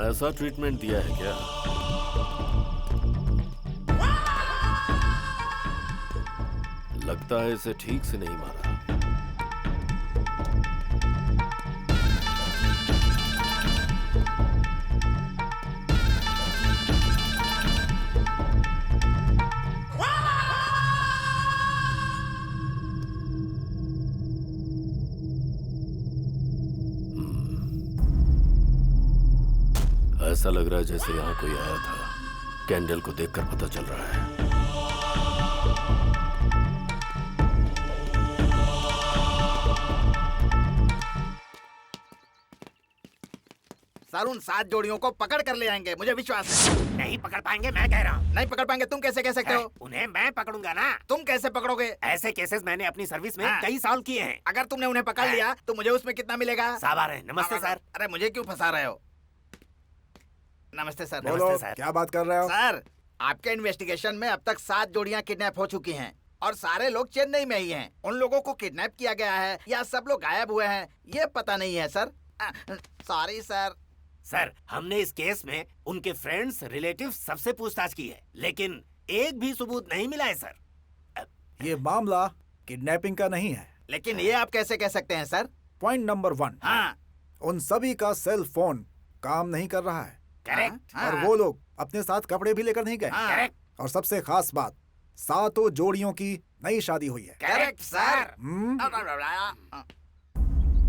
ऐसा ट्रीटमेंट दिया है क्या? लगता है इसे ठीक से नहीं मारा। ऐसा लग रहा है जैसे यहाँ कोई आया था। कैंडल को देखकर पता चल रहा है। सर, उन 7 जोड़ियों को पकड़ कर ले आएंगे, मुझे विश्वास है। नहीं पकड़ पाएंगे, मैं कह रहा हूँ। नहीं पकड़ पाएंगे, तुम कैसे कह सकते हो? उन्हें मैं पकड़ूंगा ना। तुम कैसे पकड़ोगे? ऐसे केसेस मैंने अपनी सर्विस में हाँ। कई साल किए हैं। अगर तुमने उन्हें पकड़ लिया तो मुझे उसमें कितना मिलेगा? साबार है। नमस्ते सर। अरे मुझे क्यों फंसा रहे हो? नमस्ते सर। बोलो, नमस्ते सर। क्या बात कर रहे हो? सर, आपके इन्वेस्टिगेशन में अब तक 7 जोड़ियां किडनैप हो चुकी हैं और सारे लोग चेन्नई में ही हैं। उन लोगों को किडनैप किया गया है या सब लोग गायब हुए हैं, ये पता नहीं है सर। Sorry sir. सर, हमने इस केस में उनके फ्रेंड्स, रिलेटिव्स सबसे पूछताछ की है, लेकिन एक भी सबूत नहीं मिला है सर। ये मामला किडनैपिंग का नहीं है। लेकिन ये आप कैसे कह सकते हैं सर? पॉइंट नंबर 1, हाँ। उन सभी का सेल फोन काम नहीं कर रहा है। करेक्ट। और वो लोग अपने साथ कपड़े भी लेकर नहीं गए। करेक्ट। और सबसे खास बात, 7 जोड़ियों की नई शादी हुई है। Correct sir.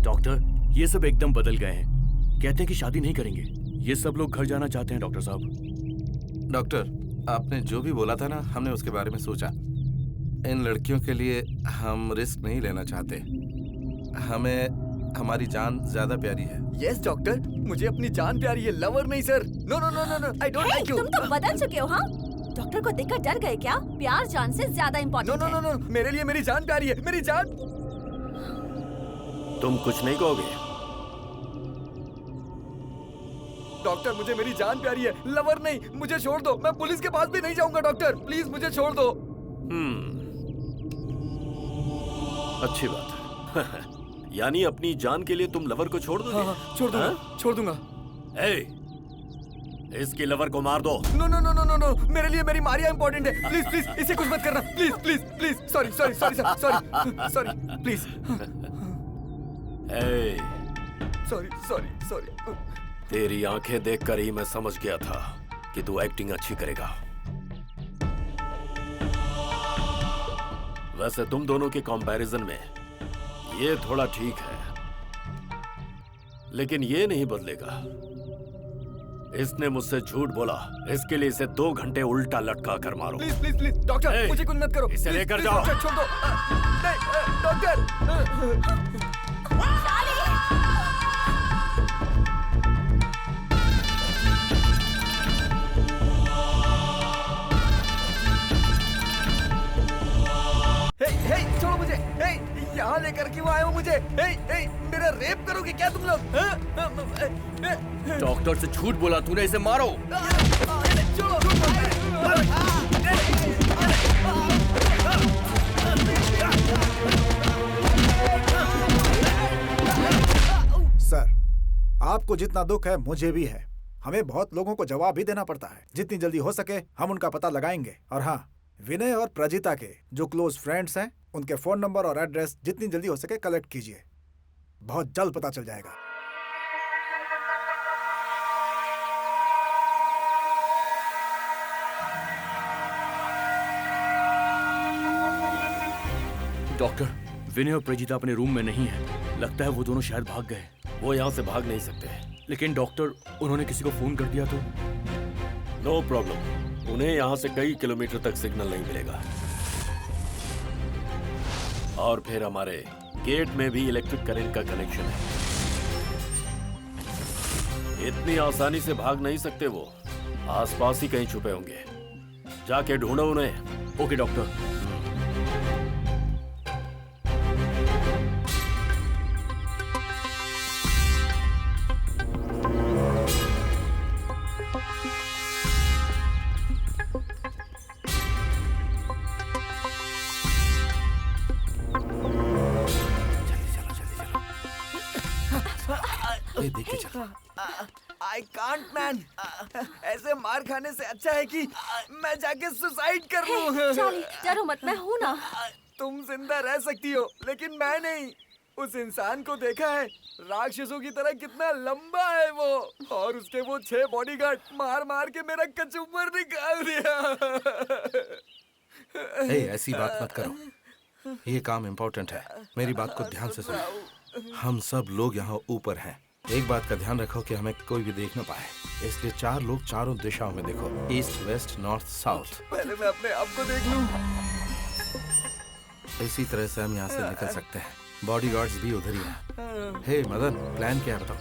डॉक्टर, ये सब एकदम बदल गए हैं। कहते हैं कि शादी नहीं करेंगे। ये सब लोग घर जाना चाहते हैं डॉक्टर साहब। डॉक्टर, आपने जो भी बोला था ना, हमने उसके बारे में सोचा। इन लड़कियों के लिए हम रिस्क नहीं लेना चाहते। हमें हमारी जान ज्यादा प्यारी है। यस डॉक्टर, मुझे अपनी जान प्यारी है, लवर नहीं sir. No no no no no, I don't like you. तुम तो बदल चुके हो, हाँ? डॉक्टर को देखकर डर गए क्या? प्यार जान से ज्यादा no important no no no, मेरे लिए मेरी जान प्यारी है, मेरी जान। तुम कुछ नहीं कहोगे? डॉक्टर, मुझे मेरी जान प्यारी है, लवर नहीं। मुझे छोड़ दो, मैं पुलिस के पास भी नहीं जाऊंगा डॉक्टर। प्लीज मुझे छोड़ दो। अच्छी बात है। यानी अपनी जान के लिए तुम लवर को छोड़ दोगे? हाँ, छोड़ दूंगा, छोड़ दूंगा। इसकी लवर को मार दो। No no no no no no, मेरे लिए मेरी मारिया इम्पोर्टेंट है। प्लीज प्लीज इसे कुछ मत करना, please please please. Sorry sorry sorry sorry sorry please. Sorry sorry sorry. तेरी आंखें देखकर ही मैं समझ गया था कि तू एक्टिंग अच्छी करेगा। वैसे तुम दोनों के कंपैरिजन में ये थोड़ा ठीक है, लेकिन ये नहीं बदलेगा। इसने मुझसे झूठ बोला, इसके लिए इसे 2 घंटे उल्टा लटका कर मारो। प्लीज प्लीज प्लीज डॉक्टर, मुझे कुछ मत करो। इसे प्लीज, लेकर प्लीज, जाओ। डॉक्टर, छोड़ दो। नहीं डॉक्टर। हे छोड़ो मुझे। हे यहाँ लेकर क्यों आए हो मुझे? हे मेरा रेप करोगे क्या तुम लोग? डॉक्टर से झूठ बोला तूने, इसे मारो। सर, आपको जितना दुख है मुझे भी है। हमें बहुत लोगों को जवाब भी देना पड़ता है। जितनी जल्दी हो सके हम उनका पता लगाएंगे। और हाँ, विनय और प्रजिता के जो क्लोज फ्रेंड्स हैं, उनके फोन नंबर और एड्रेस जितनी जल्दी हो सके कलेक्ट कीजिए। बहुत जल्द पता चल जाएगा। डॉक्टर, विनय और प्रजीता अपने रूम में नहीं है। लगता है वो दोनों शायद भाग गए। वो यहाँ से भाग नहीं सकते। लेकिन डॉक्टर, उन्होंने किसी को फोन कर दिया तो? नो प्रॉब्लम, उन्हें यहाँ से कई किलोमीटर तक सिग्नल नहीं मिलेगा। और फिर हमारे गेट में भी इलेक्ट्रिक करंट का कनेक्शन है। इतनी आसानी से भाग नहीं सकते वो। आसपास ही कहीं छुपे होंगे। जाके ढूंढो उन्हें। Okay doctor. देख के चल। I can't man. ऐसे मार खाने से अच्छा है कि मैं जाके सुसाइड कर लूं। चार्ली, डरो मत, मैं हूं ना। तुम जिंदा रह सकती हो, लेकिन मैं नहीं। उस इंसान को देखा है, राक्षसों की तरह कितना लंबा है वो, और उसके वो 6 बॉडीगार्ड मार मार के मेरा कचुम्बर निकाल दिया। ऐसी बात मत करो। ये काम इम्पोर्टेंट है। मेरी बात को ध्यान से सुनो। हम सब लोग यहाँ ऊपर हैं। एक बात का ध्यान रखो कि हमें कोई भी देख न पाए, इसलिए 4 लोग चारों दिशाओं में देखो, ईस्ट, वेस्ट, नॉर्थ, साउथ। पहले मैं अपने आप को देख लूं। इसी तरह से हम यहाँ से निकल सकते हैं। बॉडीगार्ड्स भी उधर ही हैं। हे मदन, प्लान क्या है बताओ?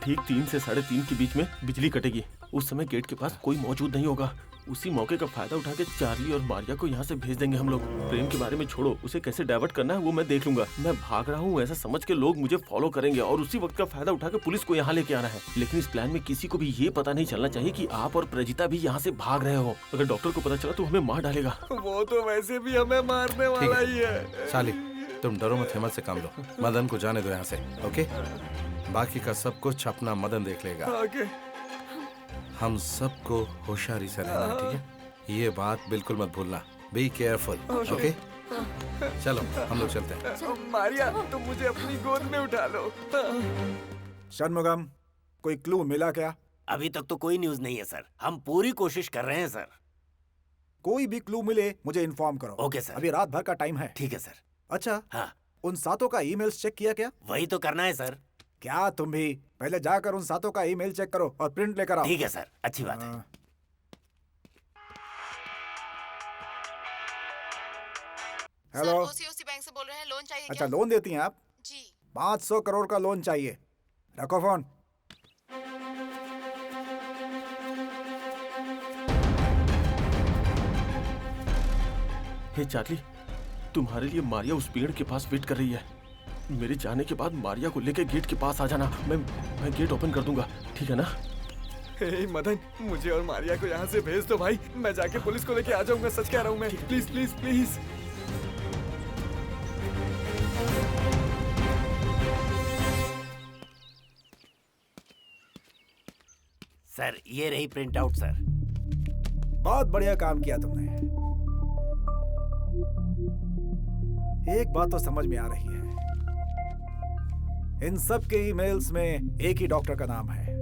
ठीक 3 से 3:30 के बीच में बिजली कटेगी। उस समय गेट के पास कोई मौजूद नहीं होगा। उसी मौके का फायदा उठा के चार्ली और मारिया को यहाँ से भेज देंगे हम लोग। प्रेम के बारे में छोड़ो, उसे कैसे डाइवर्ट करना है वो मैं देख लूंगा। मैं भाग रहा हूँ ऐसा समझ के लोग मुझे फॉलो करेंगे और उसी वक्त का फायदा उठा के पुलिस को यहाँ लेके आना है। लेकिन इस प्लान में किसी को भी ये पता नहीं चलना चाहिए कि आप और प्रजिता भी यहाँ से भाग रहे हो। अगर डॉक्टर को पता चला तो हमें मार डालेगा। वो तो वैसे भी हमें मारने वाला ही है। शाली, तुम डरो मत, हिम्मत से काम लो। मदन को जाने दो यहाँ से, ओके? बाकी का सब कुछ अपना मदन देख लेगा। हम सबको होशियारी से रहना, ठीक है? ये बात बिल्कुल मत भूलना। Be careful, okay? चलो हम लोग चलते हैं। मारिया, तुम मुझे अपनी गोद में उठा लो। षणमुगम, कोई क्लू मिला क्या? अभी तक तो कोई न्यूज नहीं है सर। हम पूरी कोशिश कर रहे हैं सर। कोई भी क्लू मिले मुझे इन्फॉर्म करो। Okay sir. अभी रात भर का टाइम है। ठीक है सर। अच्छा, हाँ, उन सातों का ईमेल्स चेक किया क्या? वही तो करना है सर। क्या तुम भी पहले जाकर उन सातों का ईमेल चेक करो और प्रिंट लेकर आओ। ठीक है सर, अच्छी बात है। हेलो, ओसीओसी बैंक से बोल रहे हैं, लोन चाहिए अच्छा लोन देती हैं आप? जी। 500 करोड़ का लोन चाहिए। रखो फोन। हे चार्ली, तुम्हारे लिए मारिया उस पेड़ के पास वेट कर रही है। मेरे जाने के बाद मारिया को लेकर गेट के पास आ जाना। मैं गेट ओपन कर दूंगा, ठीक है ना? हे मदन, मुझे और मारिया को यहाँ से भेज दो भाई। मैं जाके पुलिस को लेके आ जाऊंगा, सच कह रहा हूँ मैं। Please please please. सर ये रही प्रिंट आउट सर। बहुत बढ़िया काम किया तुमने। एक बात तो समझ में आ रही है, इन सब के ईमेल्स में एक ही डॉक्टर का नाम है।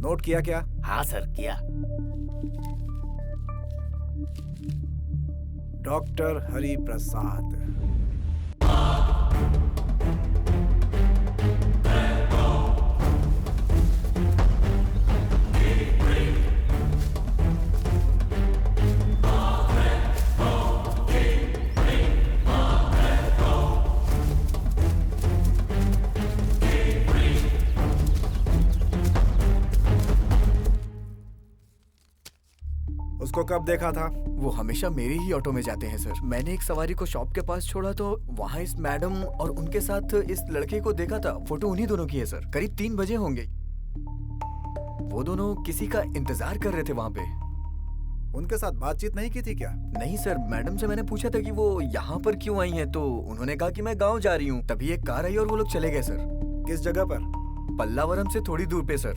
नोट किया क्या? हाँ सर, किया। डॉक्टर हरि प्रसाद। उसको कब देखा था? वो हमेशा मेरे ही ऑटो में जाते हैं सर। मैंने एक सवारी को शॉप के पास छोड़ा तो वहाँ इस मैडम और उनके साथ इस लड़के को देखा था। फोटो उन्हीं दोनों की है सर। करीब 3 बजे होंगे। वो दोनों किसी का इंतजार कर रहे थे वहाँ पे। उनके साथ बातचीत नहीं की थी क्या? नहीं सर, मैडम से मैंने पूछा था कि वो यहाँ पर क्यों आई हैं, तो उन्होंने कहा कि मैं गाँव जा रही हूँ। तभी एक कार आई और वो लोग चले गए सर। किस जगह पर? पल्लावरम से थोड़ी दूर पे सर।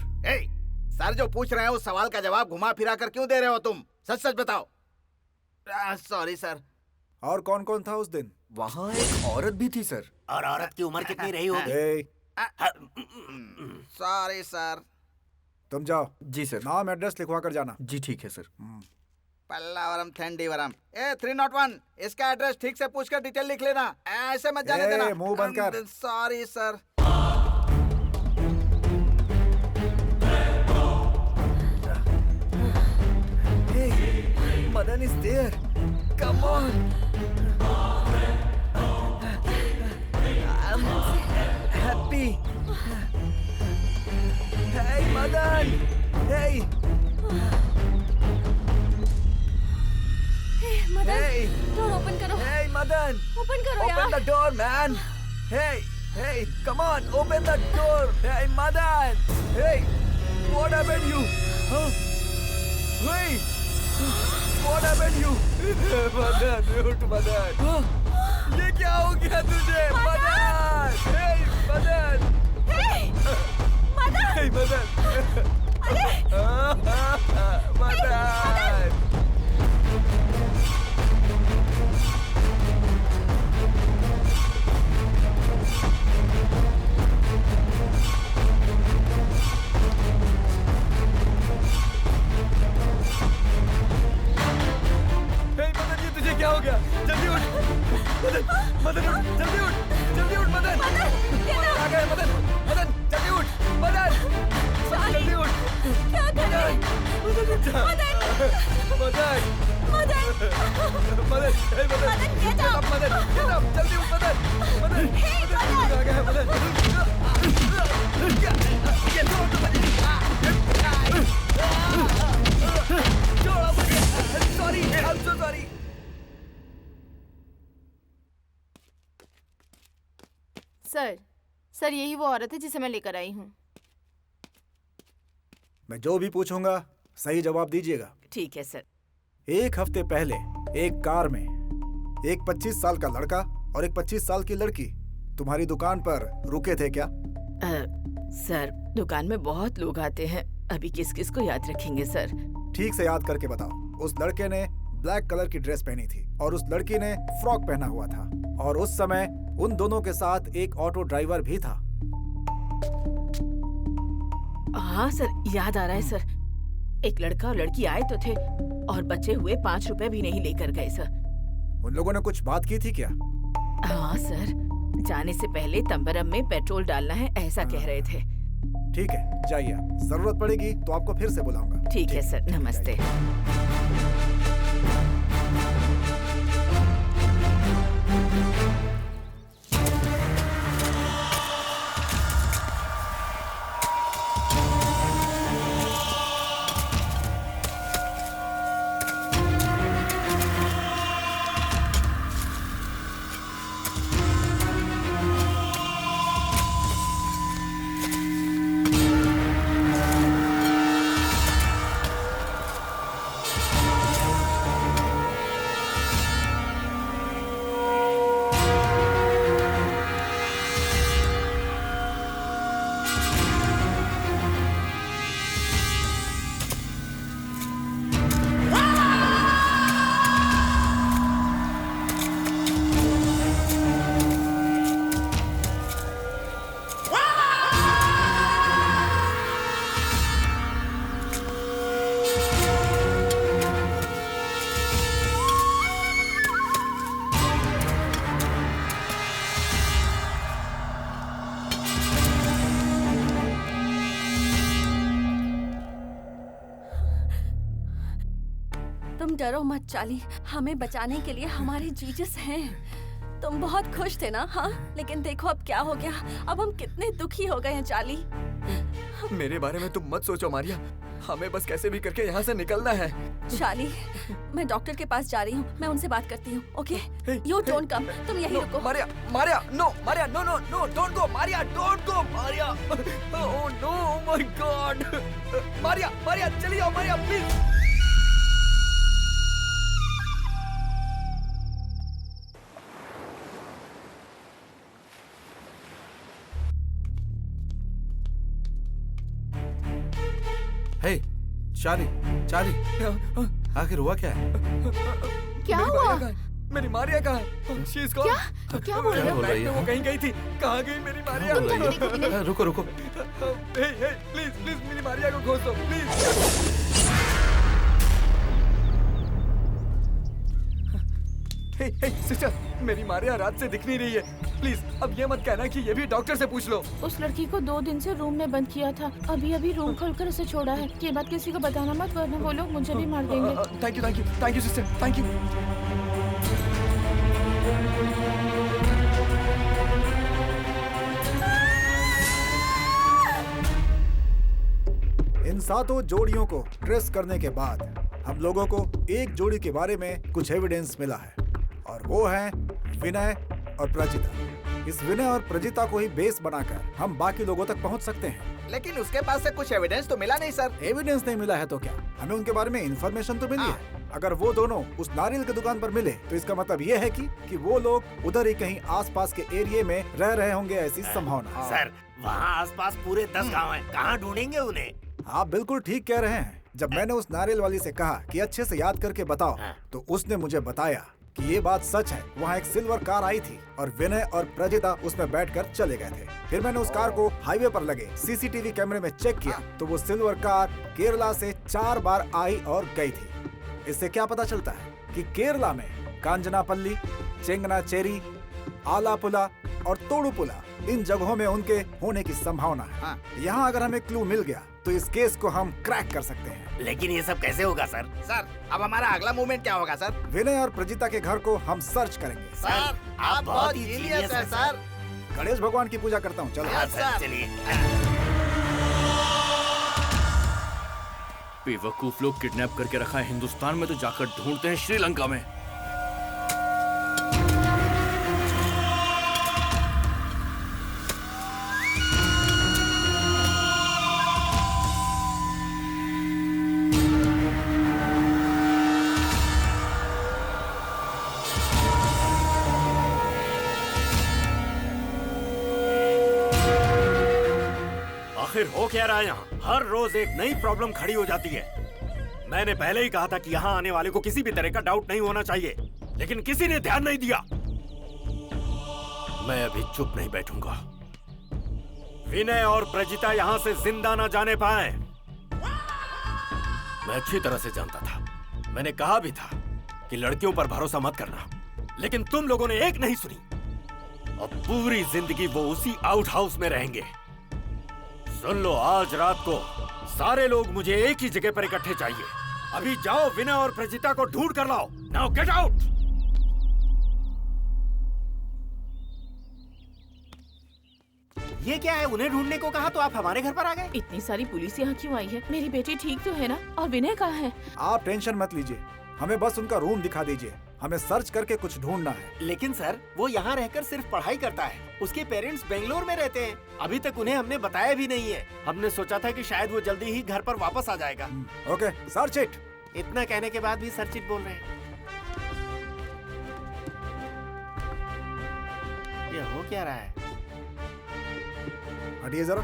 सर जो पूछ रहे हैं उस सवाल का जवाब घुमा फिरा कर क्यों दे रहे हो तुम? सच सच बताओ। Sorry sir. और कौन कौन था उस दिन? वहाँ एक औरत भी थी सर। और औरत की उम्र कितनी रही होगी? Sorry sir. तुम जाओ। जी सर। नाम एड्रेस लिखवा कर जाना। जी ठीक है सर। पल्लावरम थेंडीवरम। 301। इसका एड्रेस ठीक से पूछकर डिटेल लिख लेना। ऐसे मत जाने देना। मुंह बंद कर। Sorry sir. Madan is there. Come on. I'm happy. Hey, Madan. Hey. Hey, Madan. Hey. Door open करो. Hey, Madan. Open करो यार. Open the door, man. Hey. Hey, come on. Open the door. Hey, Madan. Hey. What happened to you? Huh? Hey. What happened to you? Madan, उठ मदन। ये क्या हो गया तुझे? Madan! Hey, Madan! Hey, Madan! Hey, Madan! Madan! क्या हो गया? जल्दी उठ मदन, मदन उठ, जल्दी उठ, जल्दी उठ मदन, आ गए मदन, मदन जल्दी उठ, मदन, जल्दी उठ, क्या कर रहे हैं? मदन उठ जा, मदन, मदन, मदन, हे Madan, get up, Madan, get up, जल्दी उठ मदन, मदन, मदन आ गए मदन, ये तो मदन सर यही वो औरत है जिसे मैं लेकर आई हूँ। मैं जो भी पूछूंगा सही जवाब दीजिएगा। ठीक है सर। 1 हफ्ते पहले एक कार में एक 25 साल का लड़का और एक 25 साल की लड़की तुम्हारी दुकान पर रुके थे क्या? सर दुकान में बहुत लोग आते हैं, अभी किस किस को याद रखेंगे सर? ठीक से याद करके बताओ। उस लड़के ने ब्लैक कलर की ड्रेस पहनी थी और उस लड़की ने फ्रॉक पहना हुआ था, और उस समय उन दोनों के साथ एक ऑटो ड्राइवर भी था। हाँ सर, याद आ रहा है सर। एक लड़का और लड़की आए तो थे और बचे हुए 5 रुपए भी नहीं लेकर गए सर। उन लोगों ने कुछ बात की थी क्या? हाँ सर, जाने से पहले तंबरम में पेट्रोल डालना है ऐसा कह रहे थे। ठीक है, जाइए। जरूरत पड़ेगी तो आपको फिर से बुलाऊंगा। ठीक है सर, नमस्ते। तुम डरो मत चार्ली, हमें बचाने के लिए हमारे जीसस हैं। तुम बहुत खुश थे ना? हाँ, लेकिन देखो अब क्या हो गया। अब हम कितने दुखी हो गए हैं चार्ली। मेरे बारे में तुम मत सोचो मारिया, हमें बस कैसे भी करके यहाँ से निकलना है। चार्ली, मैं डॉक्टर के पास जा रही हूँ, मैं उनसे बात करती हूँ। ओके, यू डोंट कम, तुम यहीं रुको। Maria, Maria, no, Maria, no, no, no, don't go, Maria, don't go, Maria. Oh no, my God. Maria, Maria, चली जाओ Maria, please. Hey Charlie, Charlie, आखिर हुआ क्या है? क्या हुआ? मेरी मारिया कहाँ है? She is gone. क्या बोल रहे हो? नाइट में वो कहीं गई थी, कहाँ गई मेरी मारिया? रुको रुको। हे हे, प्लीज प्लीज मेरी मारिया को खोज दो, प्लीज। हे हे सिस्टर, मेरी मारिया रात से दिख नहीं रही है। प्लीज अब ये मत कहना कि ये भी डॉक्टर से पूछ लो। उस लड़की को 2 दिन से रूम में बंद किया था, अभी अभी रूम खोलकर उसे छोड़ा है। ये बात किसी को बताना मत, वरना वो लोग मुझे भी मार देंगे। Thank you, thank you, thank you sister, thank you. इन 7 जोड़ियों को ट्रेस करने के बाद हम लोगों को एक जोड़ी के बारे में कुछ एविडेंस मिला है, और वो है विनय और प्रजिता। इस विनय और प्रजिता को ही बेस बनाकर हम बाकी लोगों तक पहुंच सकते हैं। लेकिन उसके पास से कुछ एविडेंस तो मिला नहीं सर। एविडेंस नहीं मिला है तो क्या, हमें उनके बारे में इंफॉर्मेशन तो मिली है। अगर वो दोनों उस नारियल की दुकान पर मिले तो इसका मतलब ये है कि वो लोग उधर ही कहीं आसपास के एरिया में रह रहे होंगे, ऐसी संभावना। सर, वहाँ आसपास पूरे 10 गांव हैं, कहाँ ढूंढेंगे उन्हें? आप बिल्कुल ठीक कह रहे हैं। जब मैंने उस नारियल वाली से कहा कि अच्छे से याद करके बताओ, तो उसने मुझे बताया कि ये बात सच है। वहाँ एक सिल्वर कार आई थी और विनय और प्रजिता उसमें बैठकर चले गए थे। फिर मैंने उस कार को हाईवे पर लगे सीसीटीवी कैमरे में चेक किया, तो वो सिल्वर कार केरला से 4 बार आई और गई थी। इससे क्या पता चलता है कि केरला में कांजनापल्ली, चेंगनाचेरी, आलापुला और तोड़ुपुला, इन जगहों में उनके होने की संभावना है। यहाँ अगर हमें क्लू मिल गया तो इस केस को हम क्रैक कर सकते हैं। लेकिन ये सब कैसे होगा सर? सर, अब हमारा अगला मूवमेंट क्या होगा सर? विनय और प्रजिता के घर को हम सर्च करेंगे। सर, आप बहुत जीनियस है सर। गणेश भगवान की पूजा करता हूँ। चलो सर, चलिए। बेवकूफ लोग किडनैप करके रखा है हिंदुस्तान में, तो जाकर ढूंढते हैं श्रीलंका में। आखिर हो क्या रहा है यहाँ? हर रोज एक नई प्रॉब्लम खड़ी हो जाती है। मैंने पहले ही कहा था कि यहाँ आने वाले को किसी भी तरह का डाउट नहीं होना चाहिए, लेकिन किसी ने ध्यान नहीं दिया। मैं अभी चुप नहीं बैठूंगा। विनय और प्रजिता यहाँ से जिंदा ना जाने पाए। मैं अच्छी तरह से जानता था। मैंने कहा भी था कि लड़कियों पर भरोसा मत करना, लेकिन तुम लोगों ने एक नहीं सुनी। अब पूरी जिंदगी वो उसी आउट हाउस में रहेंगे। सुन लो, आज रात को सारे लोग मुझे एक ही जगह पर इकट्ठे चाहिए। अभी जाओ, विनय और प्रजिता को ढूंढ कर लाओ। Now get out. ये क्या है? उन्हें ढूंढने को कहा तो आप हमारे घर पर आ गए? इतनी सारी पुलिस यहाँ क्यों आई है? मेरी बेटी ठीक तो है ना? और विनय कहाँ है? आप टेंशन मत लीजिए, हमें बस उनका रूम दिखा दीजिए। हमें सर्च करके कुछ ढूंढना है। लेकिन सर, वो यहाँ रहकर सिर्फ पढ़ाई करता है। उसके पेरेंट्स बेंगलोर में रहते हैं। अभी तक उन्हें हमने बताया भी नहीं है। हमने सोचा था कि शायद वो जल्दी ही घर पर वापस आ जाएगा। Okay, search it. इतना कहने के बाद भी सर्च इट बोल रहे हैं। ये हो क्या रहा है? हटिए जरा।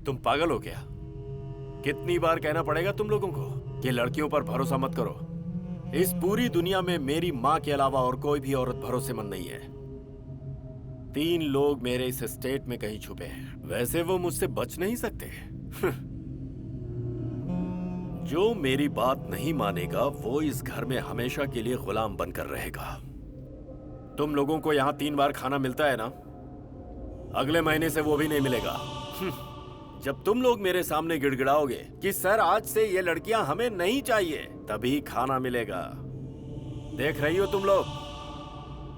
तुम पागल हो क्या? कितनी बार कहना पड़ेगा तुम लोगों को कि लड़कियों पर भरोसा मत करो। इस पूरी दुनिया में मेरी माँ के अलावा और कोई भी औरत भरोसेमंद नहीं है। 3 लोग मेरे इस स्टेट में कहीं छुपे हैं। वैसे वो मुझसे बच नहीं सकते। जो मेरी बात नहीं मानेगा वो इस घर में हमेशा के लिए गुलाम बनकर रहेगा। तुम लोगों को यहाँ 3 बार खाना मिलता है ना? अगले महीने से वो भी नहीं मिलेगा। जब तुम लोग मेरे सामने गिड़गिड़ाओगे कि सर आज से ये लड़कियां हमें नहीं चाहिए, तभी खाना मिलेगा। देख रही हो तुम लोग,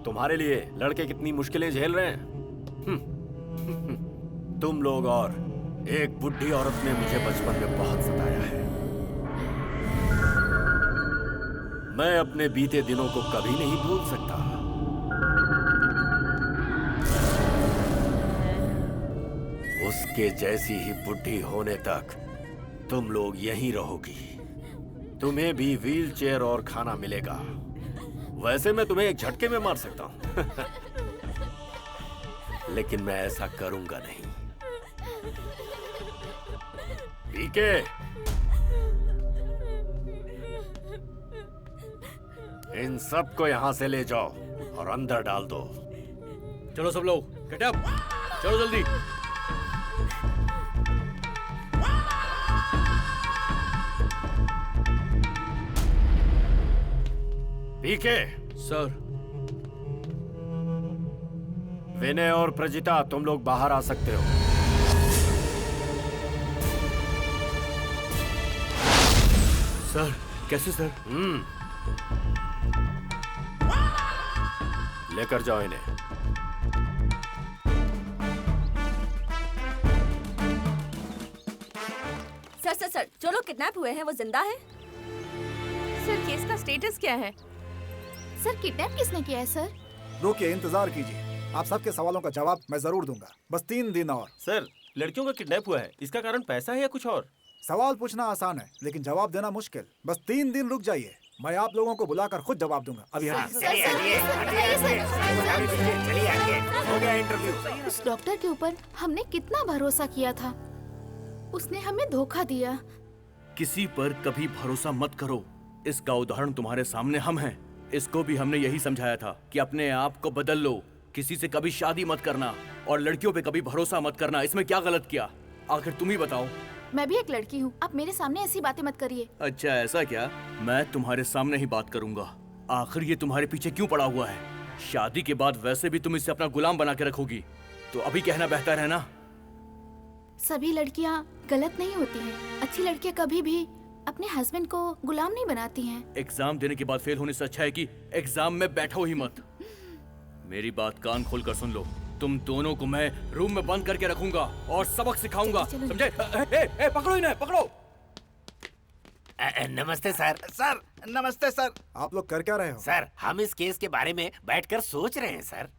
तुम्हारे लिए लड़के कितनी मुश्किलें झेल रहे हैं। तुम लोग और एक बुढ़ी औरत ने मुझे बचपन में बहुत सताया है। मैं अपने बीते दिनों को कभी नहीं भूल सकता। उसके जैसी ही बुढ़ी होने तक तुम लोग यहीं रहोगी। तुम्हें भी व्हील चेयर और खाना मिलेगा। वैसे मैं तुम्हें एक झटके में मार सकता हूं, लेकिन मैं ऐसा करूंगा नहीं। पीके, इन सबको यहां से ले जाओ और अंदर डाल दो। चलो सब लोग, गेट अप, चलो जल्दी। पीके। सर। विनय और प्रजिता, तुम लोग बाहर आ सकते हो। सर, कैसे सर? लेकर जाओ इन्हें। सर, जो लोग किडनैप हुए हैं वो जिंदा है? सर, केस का स्टेटस क्या है? सर, किडनैप किसने किया है सर? रुकिए, इंतजार कीजिए। आप सबके सवालों का जवाब मैं जरूर दूंगा। बस 3 दिन और। सर, लड़कियों का किडनैप हुआ है, इसका कारण पैसा है या कुछ और? सवाल पूछना आसान है, लेकिन जवाब देना मुश्किल। बस 3 दिन रुक जाइए, मैं आप लोगों को बुलाकर खुद जवाब दूंगा। अभी हो गया इंटरव्यू। उस डॉक्टर के ऊपर हमने कितना भरोसा किया था, उसने हमें धोखा दिया। किसी पर कभी भरोसा मत करो। इसका उदाहरण तुम्हारे सामने हम हैं। इसको भी हमने यही समझाया था कि अपने आप को बदल लो। किसी से कभी शादी मत करना और लड़कियों पे कभी भरोसा मत करना। इसमें क्या गलत किया? आखिर तुम ही बताओ। मैं भी एक लड़की हूँ, आप मेरे सामने ऐसी बातें मत करिए। अच्छा, ऐसा क्या? मैं तुम्हारे सामने ही बात करूंगा। आखिर ये तुम्हारे पीछे क्यों पड़ा हुआ है? शादी के बाद वैसे भी तुम इसे अपना गुलाम बना के रखोगी, तो अभी कहना बेहतर है ना? सभी लड़कियाँ गलत नहीं होती हैं। अच्छी लड़कियाँ कभी भी अपने हस्बैंड को गुलाम नहीं बनाती हैं। एग्जाम देने के बाद फेल होने से अच्छा है कि एग्जाम में बैठो ही मत। मेरी बात कान खोल कर सुन लो। तुम दोनों को मैं रूम में बंद करके रखूंगा और सबक सिखाऊंगा, समझे? पकड़ो इन्हें, पकड़ो। नमस्ते सर। सर नमस्ते सर। आप लोग कर क्या रहे हो? सर हम इस केस के बारे में बैठकर सोच रहे हैं सर।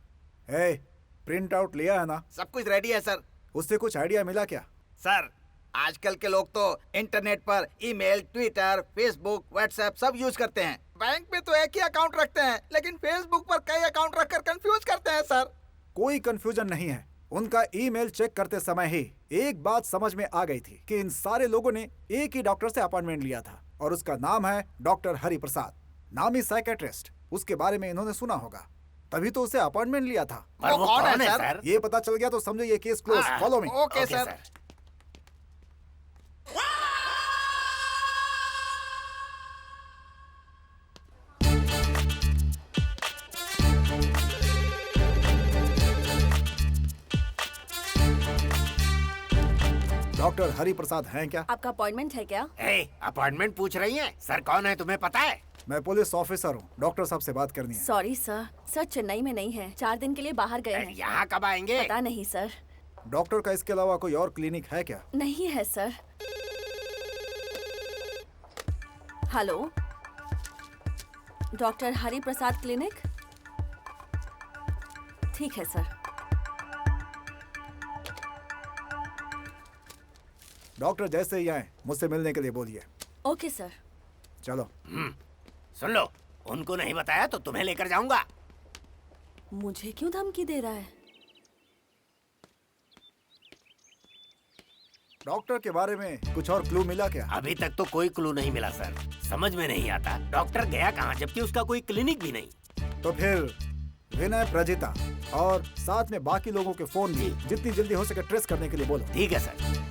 प्रिंट आउट लिया है ना? सब कुछ रेडी है सर। उससे कुछ आइडिया मिला क्या? सर आजकल के लोग तो इंटरनेट पर ईमेल, ट्विटर, फेसबुक, व्हाट्सएप सब यूज करते हैं। बैंक में तो एक ही अकाउंट रखते हैं, लेकिन फेसबुक पर कई अकाउंट रखकर कंफ्यूज करते हैं सर। कोई कंफ्यूजन नहीं है। उनका ईमेल चेक करते समय ही एक बात समझ में आ गई थी कि इन सारे लोगों ने एक ही डॉक्टर से अपॉइंटमेंट लिया था और उसका नाम है डॉक्टर हरि प्रसाद, नामी साइकेट्रिस्ट। उसके बारे में इन्होंने सुना होगा, तभी तो उसे अपॉइंटमेंट लिया था। वो कौन है सर? ये पता चल गया तो समझो ये case close. Follow me. Okay sir. Doctor Hari Prasad हैं क्या? आपका अपॉइंटमेंट है क्या? अपॉइंटमेंट पूछ रही हैं? सर कौन है तुम्हें पता है? मैं पुलिस ऑफिसर हूँ, डॉक्टर साहब से बात करनी है। सॉरी सर, सर चेन्नई में नहीं है, 4 दिन के लिए बाहर गए हैं। यहाँ कब आएंगे? पता नहीं सर। डॉक्टर का इसके अलावा कोई और क्लिनिक है क्या? नहीं है सर। हेलो, डॉक्टर हरि प्रसाद क्लिनिक? ठीक है सर। डॉक्टर जैसे ही आए मुझसे मिलने के लिए बोलिए। Okay sir. चलो। सुन लो, उनको नहीं बताया तो तुम्हें लेकर जाऊंगा। मुझे क्यों धमकी दे रहा है? डॉक्टर के बारे में कुछ और क्लू मिला क्या? अभी तक तो कोई क्लू नहीं मिला सर। समझ में नहीं आता डॉक्टर गया कहाँ, जबकि उसका कोई क्लिनिक भी नहीं। तो फिर विनय, प्रजिता और साथ में बाकी लोगों के फोन भी जितनी जल्दी हो सके ट्रेस करने के लिए बोलो। ठीक है सर।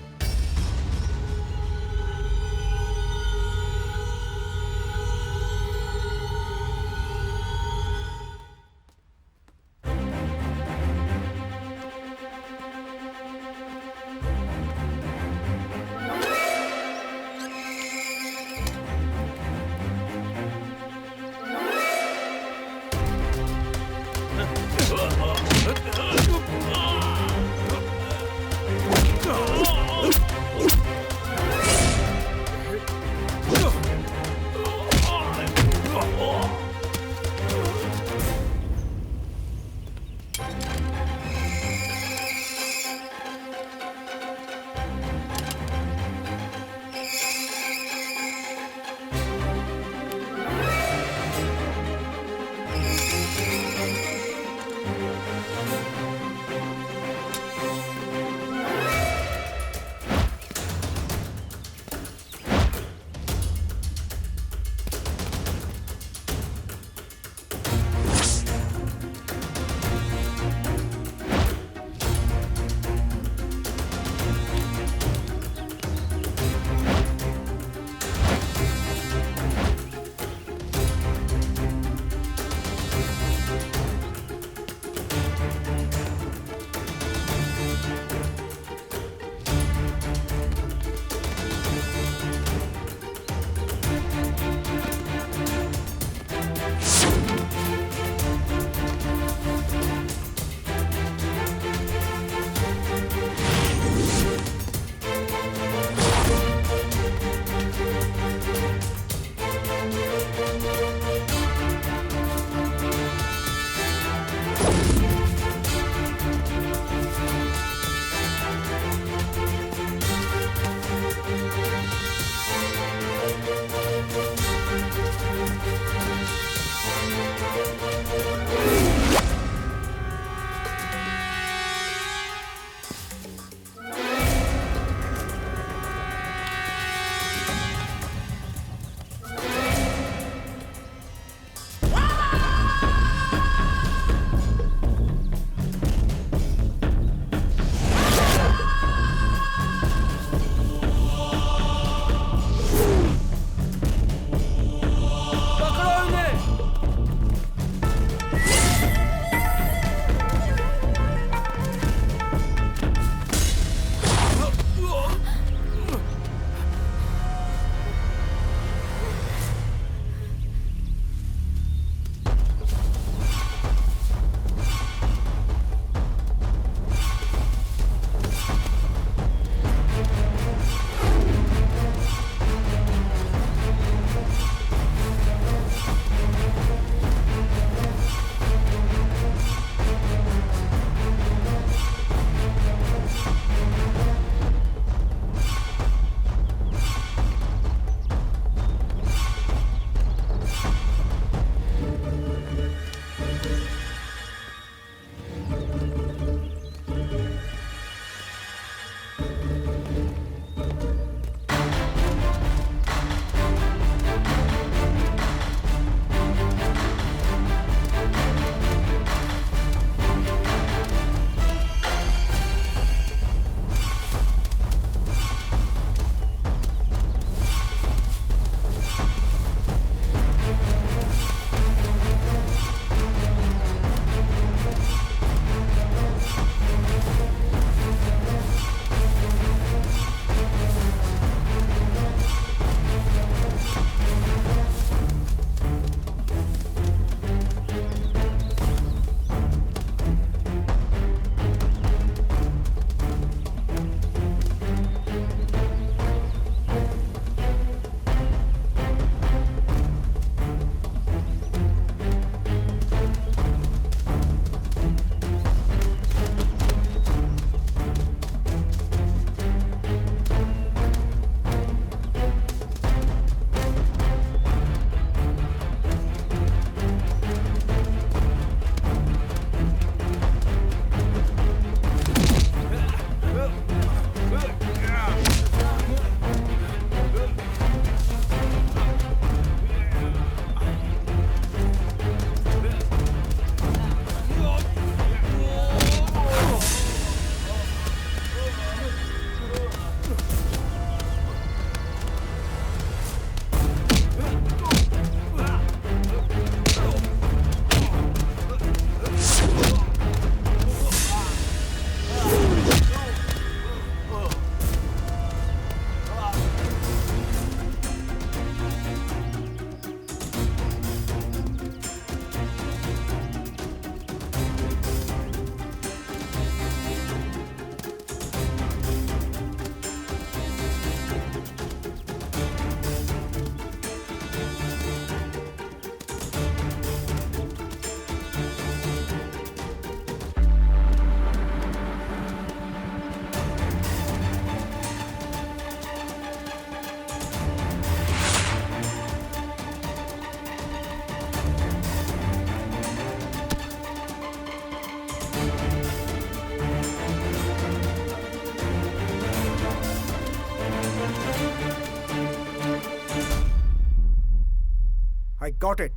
Got it.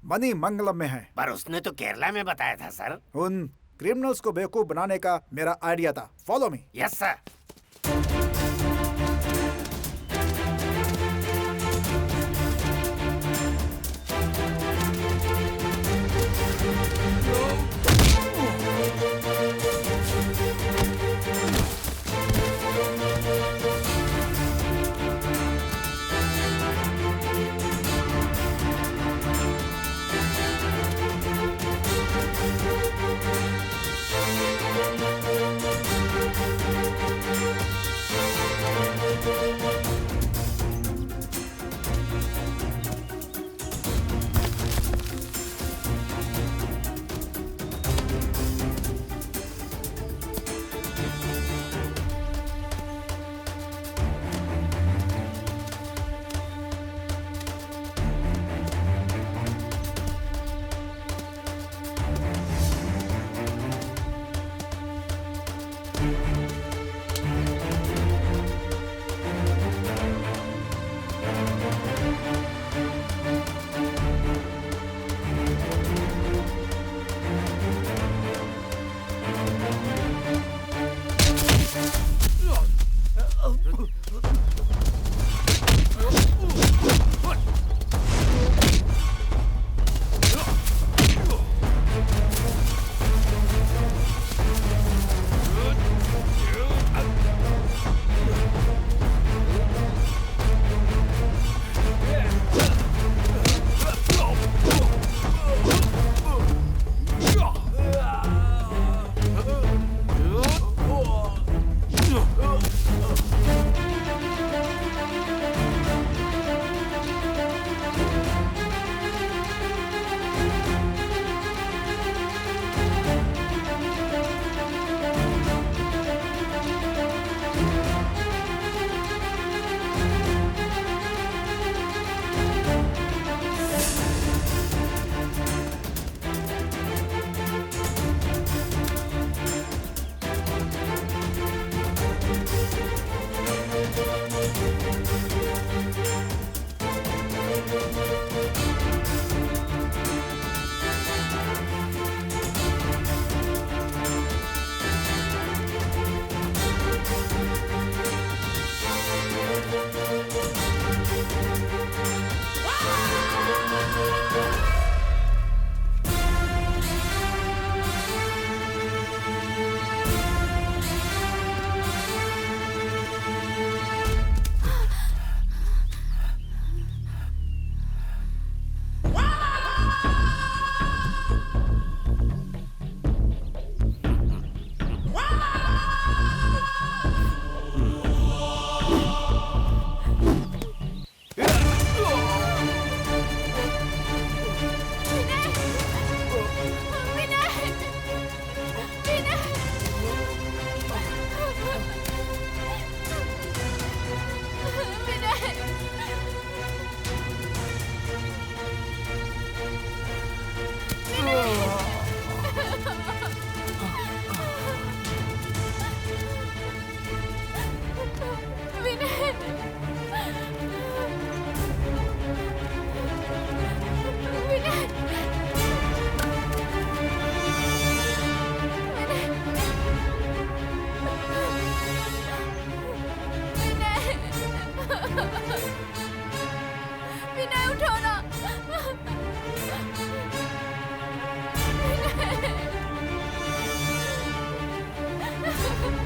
मनी मंगलम में है। पर उसने तो केरला में बताया था सर। उन क्रिमिनल्स को बेवकूफ बनाने का मेरा आइडिया था। Follow me. Yes sir.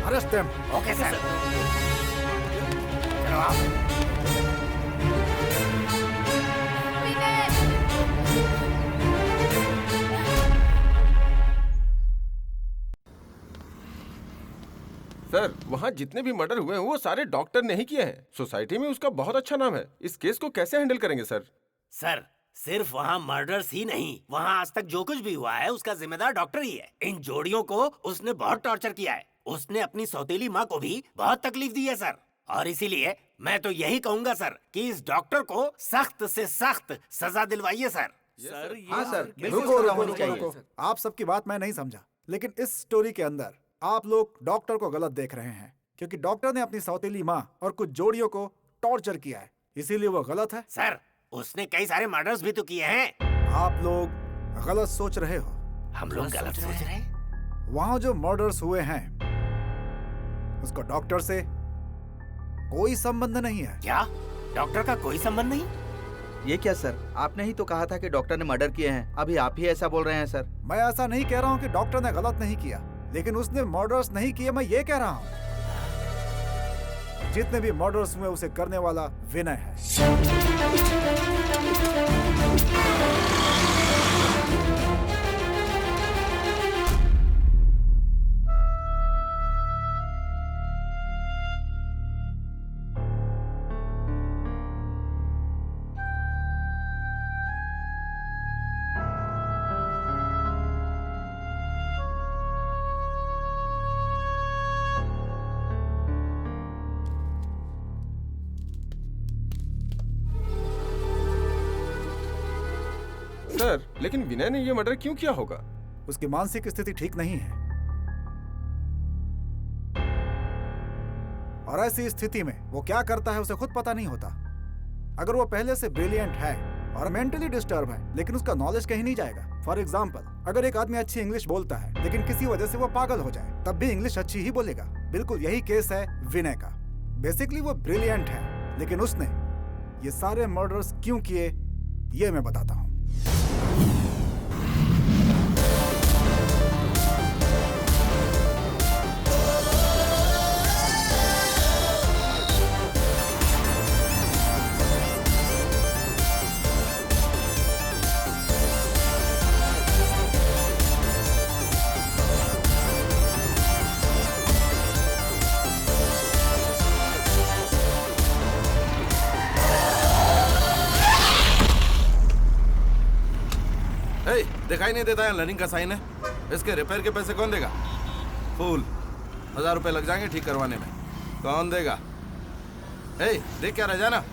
Arrest them. Okay sir. चलो आओ। सर वहाँ जितने भी मर्डर हुए हैं वो सारे डॉक्टर ने ही किए हैं। सोसाइटी में उसका बहुत अच्छा नाम है। इस केस को कैसे हैंडल करेंगे सर? सर सिर्फ वहाँ मर्डर्स ही नहीं, वहाँ आज तक जो कुछ भी हुआ है उसका जिम्मेदार डॉक्टर ही है। इन जोड़ियों को उसने बहुत टॉर्चर किया है। उसने अपनी सौतेली माँ को भी बहुत तकलीफ दी है सर। और इसीलिए मैं तो यही कहूँगा सर कि इस डॉक्टर को सख्त से सख्त सजा दिलवाइए सर। सर हाँ सर रुको। आप सबकी बात मैं नहीं समझा, लेकिन इस स्टोरी के अंदर आप लोग डॉक्टर को गलत देख रहे हैं, क्योंकि डॉक्टर ने अपनी सौतेली माँ और कुछ जोड़ियों को टॉर्चर किया है, इसीलिए वो गलत है। सर उसने कई सारे मर्डर्स भी तो किए हैं। आप लोग गलत सोच रहे हो। हम लोग गलत सोच रहे हैं? वहाँ जो मर्डर्स हुए हैं उसका डॉक्टर से कोई संबंध नहीं है। क्या डॉक्टर का कोई संबंध नहीं? ये क्या सर, आपने ही तो कहा था कि डॉक्टर ने मर्डर किए हैं, अभी आप ही ऐसा बोल रहे हैं सर। मैं ऐसा नहीं कह रहा हूँ कि डॉक्टर ने गलत नहीं किया, लेकिन उसने मर्डर्स नहीं किए, मैं ये कह रहा हूँ जितने भी मर्डर्स हुए उसे करने वाला विनय है। सर, लेकिन विनय ने ये मर्डर क्यों किया होगा? उसकी मानसिक स्थिति ठीक नहीं है, और ऐसी स्थिति में वो क्या करता है उसे खुद पता नहीं होता। अगर वो पहले से ब्रिलियंट है और मेंटली डिस्टर्ब है, लेकिन उसका नॉलेज कहीं नहीं जाएगा। फॉर एग्जाम्पल, अगर एक आदमी अच्छी इंग्लिश बोलता है लेकिन किसी वजह से वो पागल हो जाए, तब भी इंग्लिश अच्छी ही बोलेगा। बिल्कुल यही केस है विनय का। बेसिकली वो ब्रिलियंट है, लेकिन उसने ये सारे मर्डर्स क्यों किए ये मैं बताता हूँ। दिखाई नहीं देता है लर्निंग का साइन है। इसके रिपेयर के पैसे कौन देगा? फूल, 1000 रुपए लग जाएंगे ठीक करवाने में। कौन देगा? देख क्या रह जाना।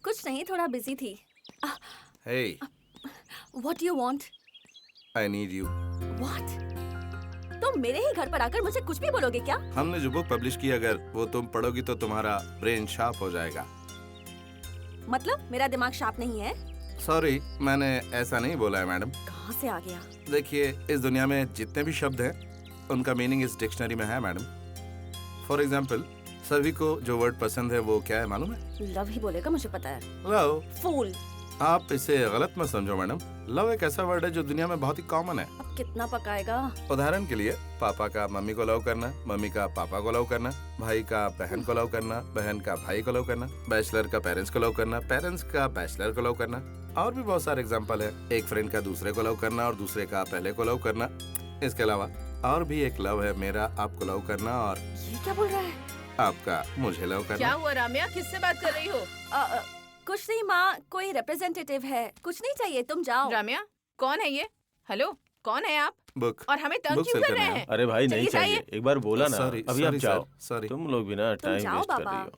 कुछ नहीं, थोड़ा बिजी थी। Hey, What do you want? I need you. What? तुम मेरे ही घर पर आकर मुझे कुछ भी बोलोगे क्या? हमने जो बुक पब्लिश की, अगर वो तुम पढ़ोगी तो तुम्हारा ब्रेन शार्प हो जाएगा। मतलब मेरा दिमाग शार्प नहीं है? सॉरी, मैंने ऐसा नहीं बोला है मैडम। कहाँ से आ गया? देखिए, इस दुनिया में जितने भी शब्द हैं उनका मीनिंग इस डिक्शनरी में है मैडम। फॉर एग्जाम्पल, सभी को जो वर्ड पसंद है वो क्या है मालूम है? लव ही बोलेगा, मुझे पता है। लव? फूल। आप इसे गलत मत समझो मैडम। लव एक ऐसा वर्ड है जो दुनिया में बहुत ही कॉमन है। अब कितना पकाएगा? उदाहरण के लिए, पापा का मम्मी को लव करना, मम्मी का पापा को लव करना, भाई का बहन को लव करना, बहन का भाई को लव करना, बैचलर का पेरेंट्स को लव करना, पेरेंट्स का बैचलर को लव करना, और भी बहुत सारे एग्जाम्पल है। एक फ्रेंड का दूसरे को लव करना और दूसरे का पहले को लव करना। इसके अलावा और भी एक लव है, मेरा आपको लव करना और ये क्या बोल रहा है? आपका मुझे लव करना। क्या हुआ राम्या, किससे बात कर रही हो? कुछ नहीं माँ, कोई रिप्रेजेंटेटिव है। कुछ नहीं चाहिए, तुम जाओ। राम्या, कौन है ये? हेलो, कौन है आप? बुक। और हमें तंग क्यों कर रहे हैं? अरे भाई नहीं चाहिए, एक बार बोला ना। Sorry, अभी आप sorry, जाओ। sir, sorry. तुम लोग भी ना टाइम जाओ वेस्ट कर बाबा। रही हो।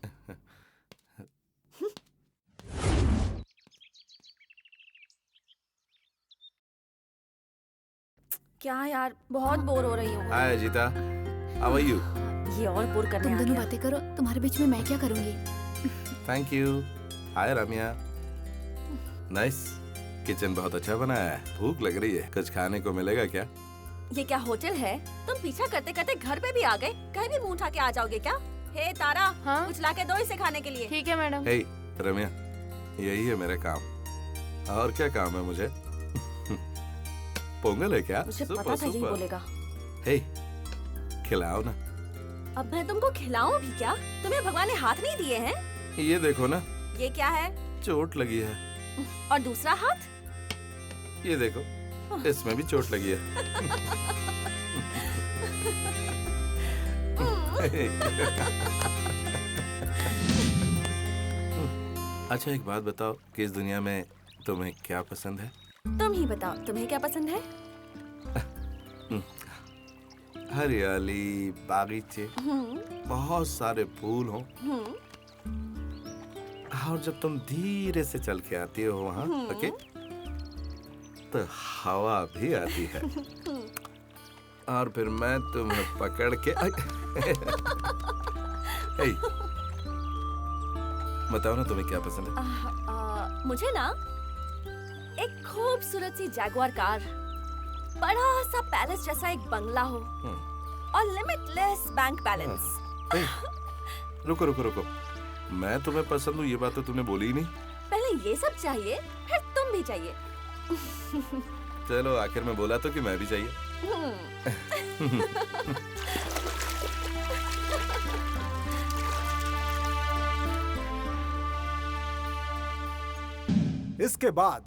क्या यार, बहुत बोर हो रही हूँ। हाय जीता, हाउ आर यू? ये और बोर करने तुम आ दोनों गया। बातें करो, तुम्हारे बीच में मैं क्या करूंगी? Thank you. Hi Ramya. Nice. Kitchen बहुत अच्छा बनाया है। भूख लग रही है, कुछ खाने को मिलेगा क्या? ये क्या होटल है? तुम पीछा करते करते घर पे भी आ गए। कहीं भी मुंह उठा के आ जाओगे क्या? हे तारा, हाँ? कुछ ला के दो इसे खाने के लिए। ठीक है मैडम। हे रम्या, यही है मेरा काम। और क्या काम है मुझे? पोंगल है क्या? मुझे सुपर, पता था यही सुपर। बोलेगा। हे, खिलाओ ना। अब मैं तुमको खिलाऊं भी क्या? तुम्हें भगवान ने हाथ नहीं दिए हैं? ये देखो ना, ये क्या है? चोट लगी है। और दूसरा हाथ? ये देखो, इसमें भी चोट लगी है। अच्छा एक बात बताओ कि इस दुनिया में तुम्हें क्या पसंद है? तुम ही बताओ, तुम्हें क्या पसंद है? हरियाली, बागीचे, बहुत सारे फूल हो, और जब तुम धीरे से चल के आती हो वहाँ, ओके, तो हवा भी आती है, और फिर मैं तुम्हें पकड़ के बताओ ना तुम्हें क्या पसंद है? मुझे ना एक खूबसूरत सी जैगुआर कार, बड़ा सा पैलेस जैसा एक बंगला हो, और लिमिटलेस बैंक बैलेंस। रुको रुको रुको, मैं तुम्हें पसंद हूँ ये बात तो तुमने बोली ही नहीं। पहले ये सब चाहिए, फिर तुम भी चाहिए। चलो आखिर में बोला तो कि मैं भी चाहिए। इसके बाद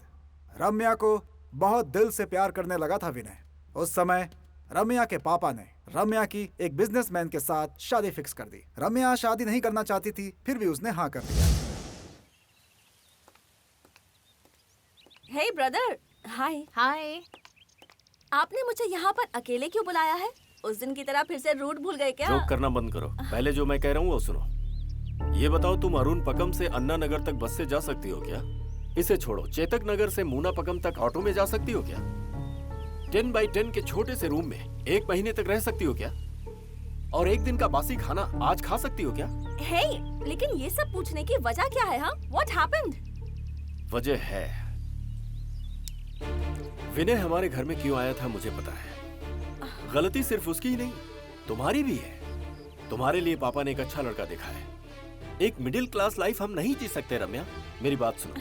रम्या को बहुत दिल से प्यार करने लगा था विनय। उस समय रम्या के पापा ने रम्या की एक बिजनेसमैन के साथ शादी फिक्स कर दी। रम्या शादी नहीं करना चाहती थी, फिर भी उसने हाँ कर दिया। हे ब्रदर, हाय। हाय। आपने मुझे यहाँ पर अकेले क्यों बुलाया है? उस दिन की तरह फिर से रूट भूल गए क्या? जोक करना बंद करो, पहले जो मैं कह रहा हूँ वो सुनो। ये बताओ तुम अरुण पकम से अन्ना नगर तक बस से जा सकती हो क्या? इसे छोड़ो, चेतक नगर से मूना पकम तक ऑटो में जा सकती हो क्या? 10 बाई 10 के छोटे से रूम में 1 महीने तक रह सकती हो क्या? और एक दिन का बासी खाना आज खा सकती हो क्या? हे, लेकिन ये सब पूछने की वजह क्या है? हाँ, What happened? वजह है, विनय हमारे घर में क्यों आया था मुझे पता है। गलती सिर्फ उसकी ही नहीं, तुम्हारी भी है। तुम्हारे लिए पापा ने एक अच्छा लड़का देखा है। एक मिडिल क्लास लाइफ हम नहीं जी सकते रम्या, मेरी बात सुनो।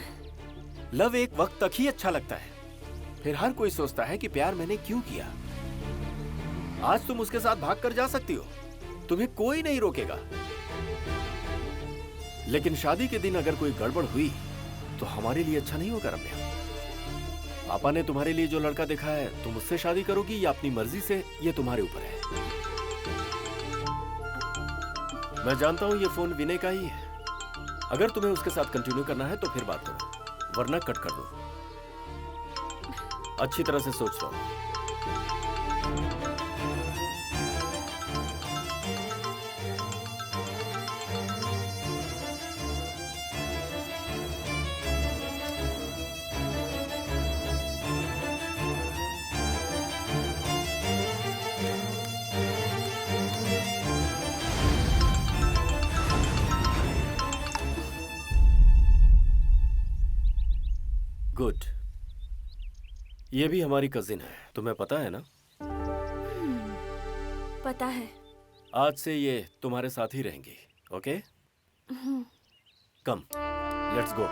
लव एक वक्त तक ही अच्छा लगता है, फिर हर कोई सोचता है कि प्यार मैंने क्यों किया। आज तुम उसके साथ भाग कर जा सकती हो, तुम्हें कोई नहीं रोकेगा, लेकिन शादी के दिन अगर कोई गड़बड़ हुई तो हमारे लिए अच्छा नहीं होगा रम्या। पापा ने तुम्हारे लिए जो लड़का देखा है, तुम उससे शादी करोगी या अपनी मर्जी से, ये तुम्हारे ऊपर है। मैं जानता हूं ये फोन विनय का ही है। अगर तुम्हें उसके साथ कंटिन्यू करना है तो फिर बात करो, वरना कट कर दो। अच्छी तरह से सोच लो। गुड, ये भी हमारी कजिन है, तुम्हें पता है ना? पता है। आज से ये तुम्हारे साथ ही रहेंगी, ओके? Come, let's go.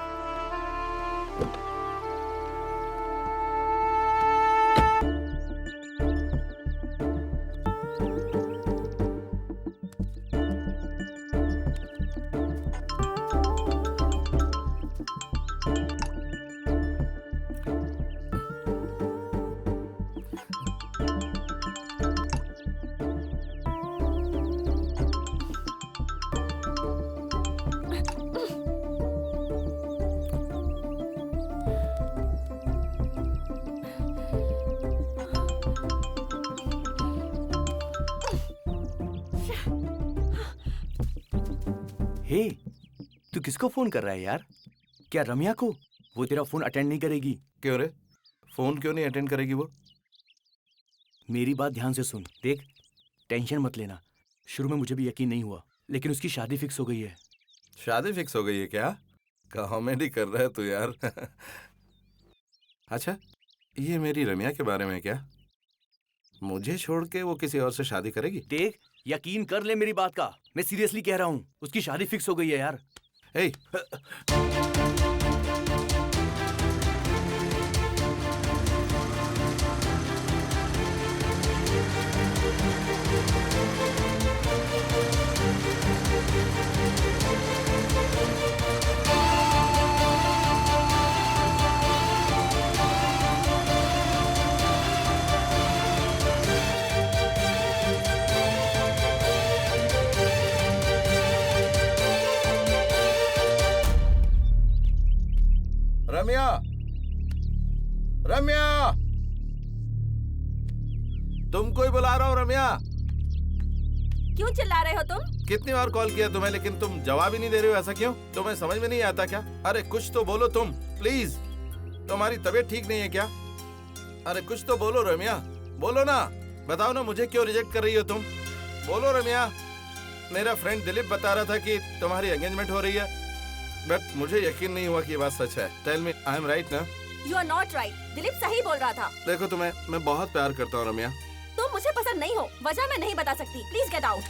हे, तू किसको फोन कर रहा है यार? क्या रम्या को? वो तेरा फोन अटेंड नहीं करेगी। क्यों रे? फोन क्यों नहीं अटेंड करेगी वो? मेरी बात ध्यान से सुन, देख, टेंशन मत लेना। शुरू में मुझे भी यकीन नहीं हुआ, लेकिन उसकी शादी फिक्स हो गई है। शादी फिक्स हो गई है क्या? कॉमेडी कर रहा है तू यार। अच्छा, ये मेरी रम्या के बारे में क्या? मुझे छोड़ के वो किसी और से शादी करेगी? देख, यकीन कर ले मेरी बात का, मैं सीरियसली कह रहा हूँ, उसकी शादी फिक्स हो गई है यार। ए रम्या, तुमको ही बुला रहा हूँ रम्या। क्यों चिल्ला रहे हो तुम? कितनी बार कॉल किया तुम्हें, लेकिन तुम जवाब ही नहीं दे रहे हो। ऐसा क्यों? तुम्हें समझ में नहीं आता क्या? अरे कुछ तो बोलो तुम, प्लीज। तुम्हारी तबीयत ठीक नहीं है क्या? अरे कुछ तो बोलो रम्या, बोलो ना। बताओ ना, मुझे क्यों रिजेक्ट कर रही हो तुम? बोलो रम्या। मेरा फ्रेंड दिलीप बता रहा था कि तुम्हारी एंगेजमेंट हो रही है, बट मुझे यकीन नहीं हुआ कि ये बात सच है। Tell me, I am right ना? You are not right. Dilip सही बोल रहा था। देखो तुम्हें मैं बहुत प्यार करता हूँ रम्या। तुम मुझे पसंद नहीं हो, वजह मैं नहीं बता सकती। Please get out.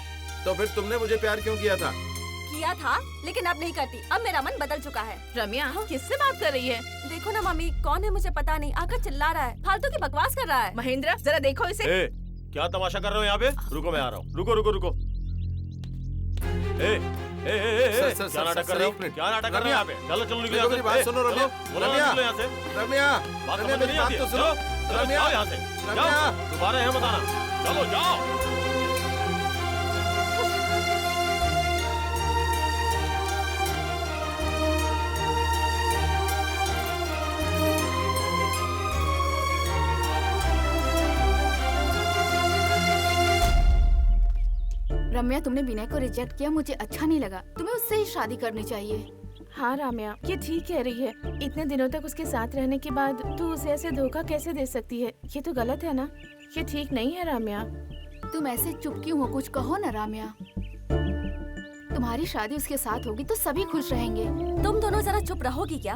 तो फिर तुमने मुझे प्यार क्यों किया था? किया था, लेकिन अब नहीं करती। अब मेरा मन बदल चुका है। रम्या, किससे बात कर रही है? देखो ना मम्मी, कौन है मुझे पता नहीं, आकर चिल्ला रहा है, फालतू की बकवास कर रहा है। महेंद्र, जरा देखो इसे। ए, क्या तमाशा कर रहे हो यहाँ पे? रुको, मैं आ रहा हूँ। रुको रुको रुको। ए, ए, ए, ए, ए, सर, क्या नाटक कर रहे हो? क्या नाटक कर रहे हो यहाँ पे? चलो चलो निकलो यहाँ से। मेरी बात सुनो रम्या। रम्या, निकलो यहाँ से। रम्या, बात रम्या, समझ में मेरी नहीं बात आती तो है। सुनो। चलो, रम्या, जाओ यहाँ से। रम्या। जाओ, दोबारा यहाँ मत आना। चलो जाओ। रम्या, तुमने विनय को रिजेक्ट किया, मुझे अच्छा नहीं लगा। तुम्हें उससे ही शादी करनी चाहिए। हाँ राम्या, ये ठीक कह रही है। इतने दिनों तक उसके साथ रहने के बाद तू उसे ऐसे धोखा कैसे दे सकती है? ये तो गलत है ना? ये ठीक नहीं है राम्या। तुम ऐसे चुप क्यों हो? कुछ कहो ना राम्या। तुम्हारी शादी उसके साथ होगी तो सभी खुश रहेंगे। तुम दोनों जरा चुप रहोगी क्या?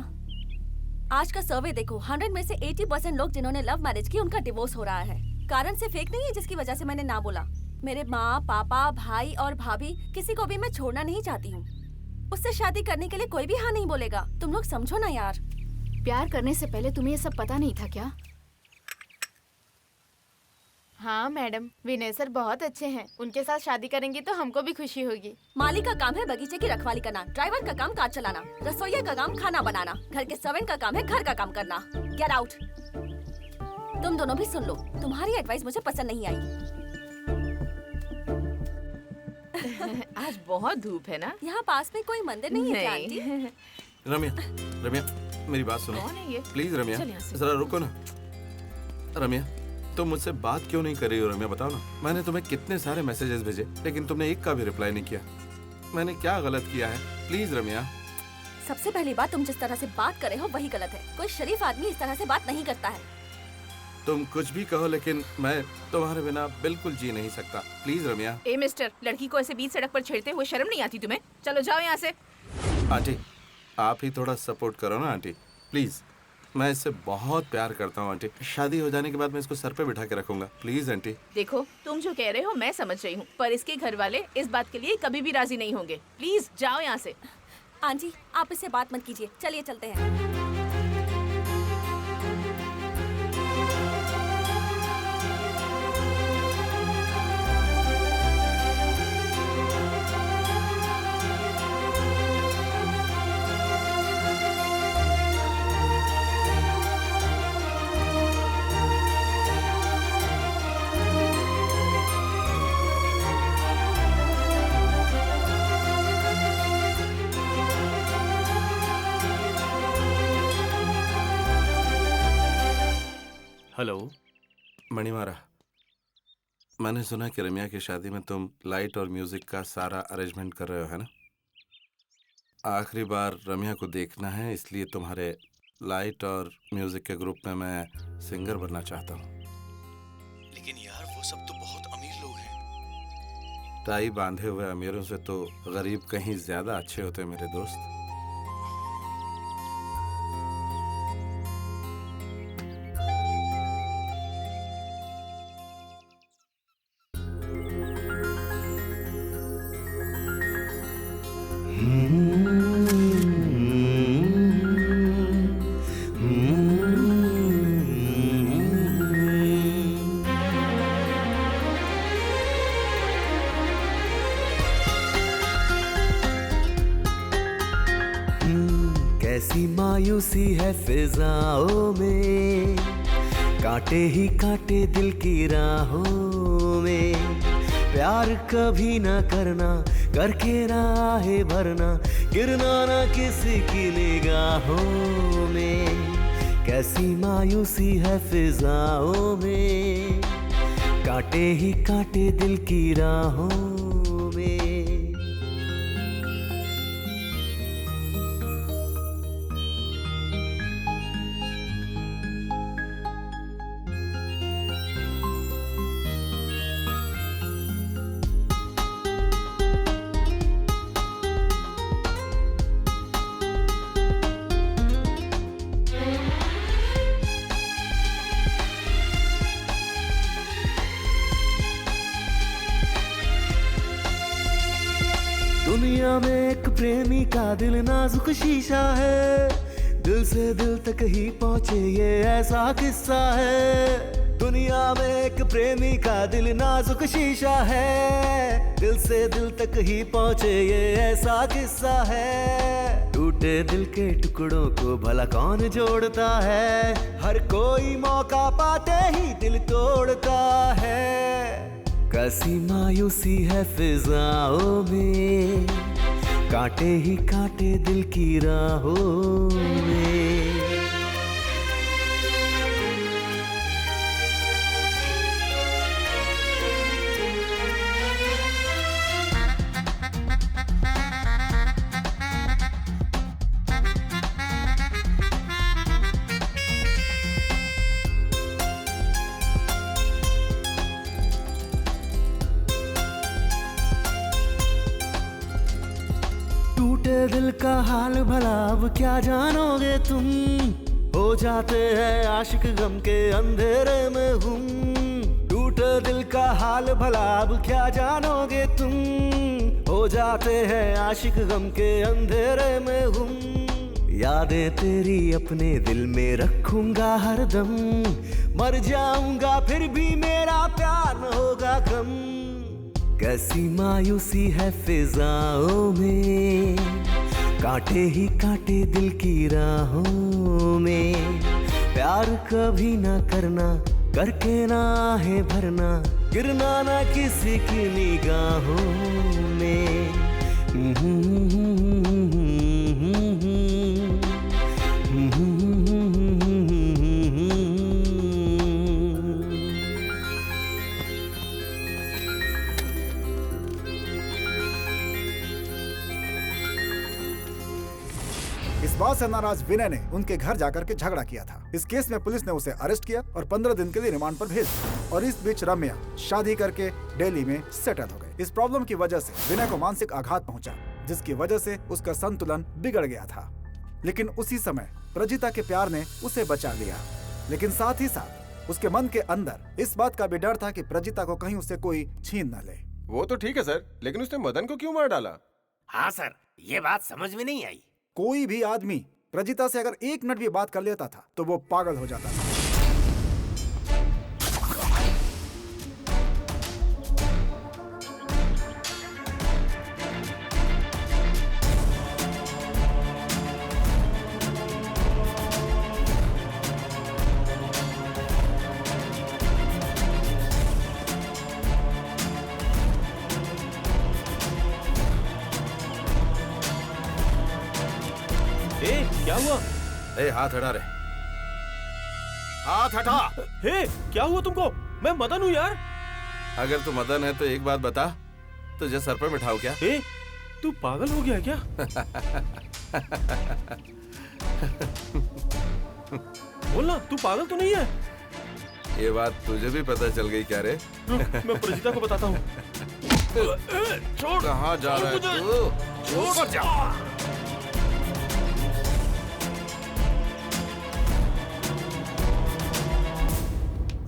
आज का सर्वे देखो, 100 में से 80% लोग जिन्होंने लव मैरिज की, उनका डिवोर्स हो रहा है। कारण से फेक नहीं है जिसकी वजह से मैंने ना बोला। मेरे माँ, पापा, भाई और भाभी, किसी को भी मैं छोड़ना नहीं चाहती हूँ। उससे शादी करने के लिए कोई भी हाँ नहीं बोलेगा। तुम लोग समझो ना यार। प्यार करने से पहले तुम्हें ये सब पता नहीं था क्या? हाँ मैडम, विनय सर बहुत अच्छे हैं। उनके साथ शादी करेंगे तो हमको भी खुशी होगी। माली का काम है बगीचे की रखवाली करना, ड्राइवर का काम कार चलाना, रसोइया का काम खाना बनाना, घर के सर्वेंट का काम है घर का काम करना। Get out. तुम दोनों भी सुन लो, तुम्हारी एडवाइस मुझे पसंद नहीं आई। आज बहुत धूप है ना? यहाँ पास में कोई मंदिर नहीं है क्या आंटी? रम्या, रम्या, मेरी बात सुनो। कौन है ये? प्लीज रम्या, चल यहाँ से। जरा रुको ना। रम्या, तुम मुझसे बात क्यों नहीं कर रही हो रम्या? बताओ ना। मैंने तुम्हें कितने सारे मैसेजेस भेजे, लेकिन तुमने एक का भी रिप्लाई नहीं किया। मैंने क्या गलत किया है? प्लीज रम्या। सबसे पहली बात, तुम जिस तरह से बात कर रहे हो वही गलत है। कोई शरीफ आदमी इस तरह से बात नहीं करता है। तुम कुछ भी कहो, लेकिन मैं तुम्हारे बिना बिल्कुल जी नहीं सकता। Please Ramya. ए मिस्टर, लड़की को ऐसे बीच सड़क पर छेड़ते हुए शर्म नहीं आती तुम्हें? चलो जाओ यहाँ से। आंटी, आप ही थोड़ा सपोर्ट करो ना आंटी, प्लीज। मैं इससे बहुत प्यार करता हूँ आंटी। शादी हो जाने के बाद मैं इसको सर पे बिठा के रखूंगा। Please aunty. देखो, तुम जो कह रहे हो मैं समझ रही हूँ, पर इसके घर वाले इस बात के लिए कभी भी राजी नहीं होंगे। प्लीज जाओ यहाँ से। आंटी, आप इससे बात मत कीजिए। चलिए चलते हैं। हेलो मणिमारा, मैंने सुना कि रम्या की शादी में तुम लाइट और म्यूजिक का सारा अरेंजमेंट कर रहे हो, है ना? आखिरी बार रम्या को देखना है, इसलिए तुम्हारे लाइट और म्यूजिक के ग्रुप में मैं सिंगर बनना चाहता हूँ। लेकिन यार, वो सब तो बहुत अमीर लोग हैं। टाई बांधे हुए अमीरों से तो गरीब कहीं ज्यादा अच्छे होते हैं मेरे दोस्त। कैसी मायूसी है फिजाओं में, कांटे ही कांटे दिल की राहों में। प्यार कभी ना करना, करके राहें भरना, गिरना ना किसी की निगाहों में। कैसी मायूसी है फिजाओं में, कांटे ही कांटे दिल की राहों में। दुनिया में एक प्रेमी का दिल नाजुक शीशा है, दिल से दिल तक ही पहुंचे ये ऐसा किस्सा है। दुनिया में एक प्रेमी का दिल नाजुक शीशा है, दिल से दिल तक ही पहुंचे ये ऐसा किस्सा है। टूटे दिल के टुकड़ों को भला कौन जोड़ता है, हर कोई मौका पाते ही दिल तोड़ता है। कैसी मायूसी है फिजाओं में, कांटे ही कांटे दिल की राहों में। टूटे दिल का हाल भला अब क्या जानोगे तुम, हो जाते हैं आशिक गम के अंधेरे में हम। टूटे दिल का हाल भला अब क्या जानोगे तुम, हो जाते हैं आशिक गम के अंधेरे में हम। यादें तेरी अपने दिल में रखूंगा हरदम, मर जाऊंगा फिर भी मेरा प्यार न होगा कम। कैसी मायूसी है फिजाओं में, कांटे ही कांटे दिल की राहों में। प्यार कभी ना करना, करके ना है भरना, गिरना ना किसी की निगाहों में। इस बात से नाराज विनय ने उनके घर जाकर के झगड़ा किया था। इस केस में पुलिस ने उसे अरेस्ट किया और 15 दिन के लिए रिमांड पर भेज दिया। और इस बीच रम्या शादी करके दिल्ली में सेटल हो गई। इस प्रॉब्लम की वजह से विनय को मानसिक आघात पहुंचा, जिसकी वजह से उसका संतुलन बिगड़ गया था। लेकिन उसी समय प्रजिता के प्यार ने उसे बचा लिया। लेकिन साथ ही साथ उसके मन के अंदर इस बात का भी डर था कि प्रजिता को कहीं उससे कोई छीन न ले। वो तो ठीक है सर, लेकिन उसने मदन को क्यों मार डाला? हाँ सर, ये बात समझ में नहीं आई। कोई भी आदमी प्रजिता से अगर 1 मिनट भी बात कर लेता था तो वो पागल हो जाता था। क्या हुआ? ए, हाथ हटा रे। हाथ हटा। हे, क्या हुआ तुमको? मैं मदन हूँ यार। अगर तू मदन है तो एक बात बता, तुझे सर पर बिठाऊं क्या? हे, तू पागल हो गया क्या? बोलना, तू पागल तो नहीं है? ये बात तुझे भी पता चल गई क्या रे? मैं प्रजिता को बताता हूँ। छोड़। कहाँ जा रहा है तू? छोड़ जा।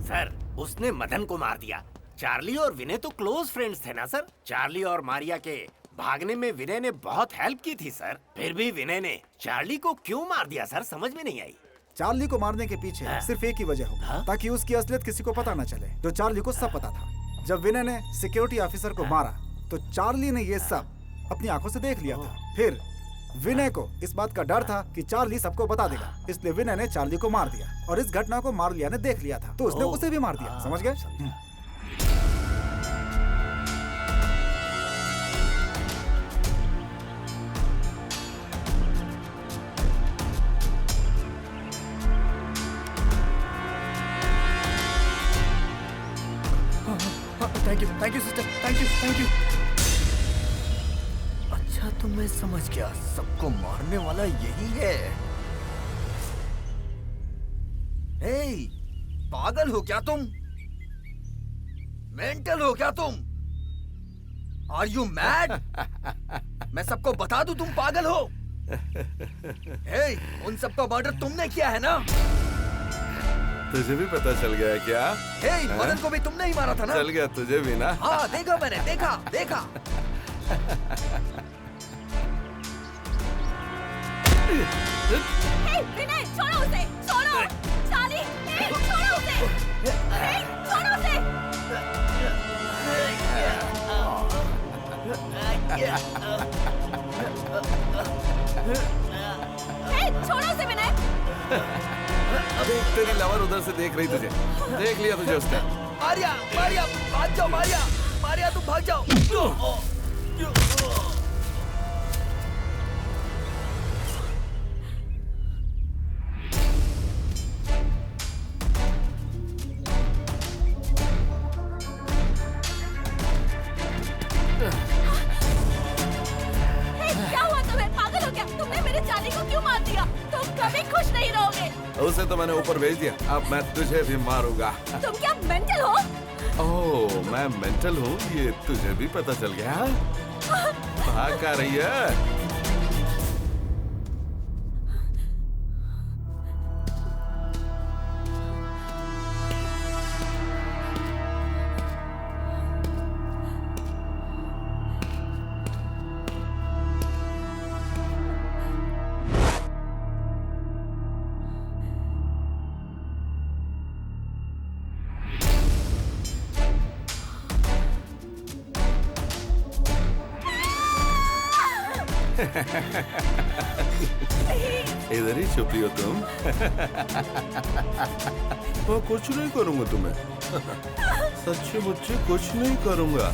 सर, उसने मदन को मार दिया। चार्ली और विनय तो क्लोज फ्रेंड्स थे ना सर। चार्ली और मारिया के भागने में विनय ने बहुत हेल्प की थी सर। फिर भी विनय ने चार्ली को क्यों मार दिया सर, समझ में नहीं आई। चार्ली को मारने के पीछे सिर्फ एक ही वजह होगी, ताकि उसकी असलियत किसी को पता न चले। तो चार्ली को सब पता था। जब विनय ने सिक्योरिटी ऑफिसर को मारा तो चार्ली ने ये सब अपनी आंखों से देख लिया था। फिर विनय को इस बात का डर था कि चार्ली सबको बता देगा, इसलिए विनय ने चार्ली को मार दिया। और इस घटना को मार्लिया ने देख लिया था, तो उसने उसे भी मार दिया। समझ गए? Thank you sister, thank you. अच्छा तो मैं समझ गया, सबको मारने वाला यही है। हे, पागल हो क्या तुम? मेंटल हो क्या तुम? Are you mad? मैं सबको बता दूं तुम पागल हो? हे, उन सबका मर्डर तुमने किया है ना? तुझे भी पता चल गया है क्या? हे, मदन को भी तुमने ही मारा था ना? चल गया तुझे भी ना? हाँ, देखा मैंने, देखा। हे, विनय, छोड़ो उसे, छोड़ो। चार्ली, हे, छोड़ो उसे। हे, छोड़ो उसे। हे, छोड़ो उसे विनय। देख तेरी लवर उधर से देख रही तुझे। देख लिया तुझे उसने। मारिया, भाग जाओ मारिया, तुम भाग जाओ। उसे तो मैंने ऊपर भेज दिया, अब मैं तुझे भी मारूंगा। तुम क्या मेंटल हो? ओह, मैं मेंटल हूँ, ये तुझे भी पता चल गया? भाग का रही है? इधर ही छुपी हो तुम। मैं कुछ नहीं करूंगा तुम्हें, सच्ची मुच्ची कुछ नहीं करूंगा।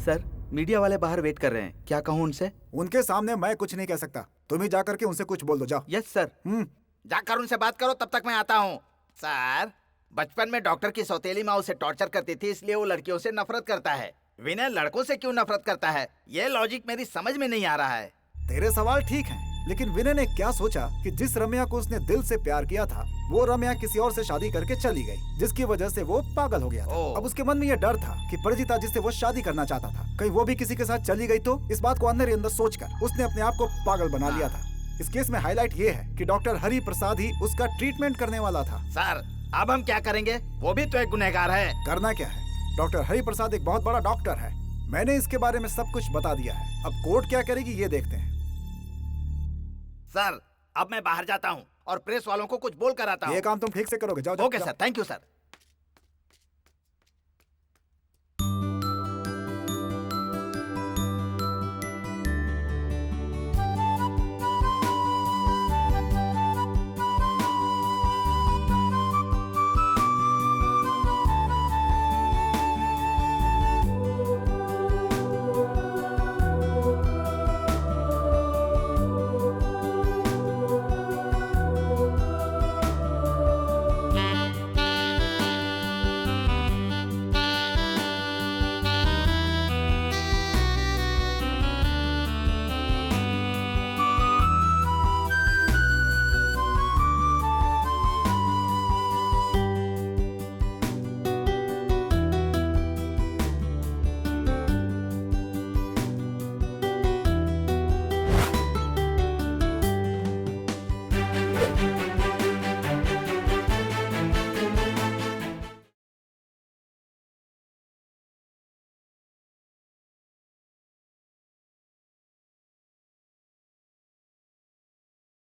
सर, मीडिया वाले बाहर वेट कर रहे हैं, क्या कहूँ उनसे? उनके सामने मैं कुछ नहीं कह सकता, तुम ही जाकर के उनसे कुछ बोल दो, जाओ। Yes sir. जाकर उनसे बात करो, तब तक मैं आता हूँ। सर, बचपन में डॉक्टर की सौतेली माँ उसे टॉर्चर करती थी, इसलिए वो लड़कियों से नफरत करता है। विनय लड़कों से क्यों नफरत करता है, ये लॉजिक मेरी समझ में नहीं आ रहा है। तेरे सवाल ठीक हैं, लेकिन विनय ने क्या सोचा कि जिस रम्या को उसने दिल से प्यार किया था, वो रम्या किसी और से शादी करके चली गई, जिसकी वजह से वो पागल हो गया था। अब उसके मन में ये डर था कि परिजीता जिससे वो शादी करना चाहता था, कहीं वो भी किसी के साथ चली गई तो। इस बात को अंदर ही अंदर सोचकर उसने अपने आप को पागल बना लिया था। इस केस में हाईलाइट ये है कि डॉक्टर हरि प्रसाद ही उसका ट्रीटमेंट करने वाला था। सर, अब हम क्या करेंगे? वो भी तो एक गुनहगार है। करना क्या है, डॉक्टर हरि प्रसाद एक बहुत बड़ा डॉक्टर है, मैंने इसके बारे में सब कुछ बता दिया है। अब कोर्ट क्या करेगी ये देखते हैं। सर, अब मैं बाहर जाता हूँ और प्रेस वालों को कुछ बोल कर आता हूँ। ये काम तुम ठीक से करोगे, जाओ। Okay sir, thank you sir.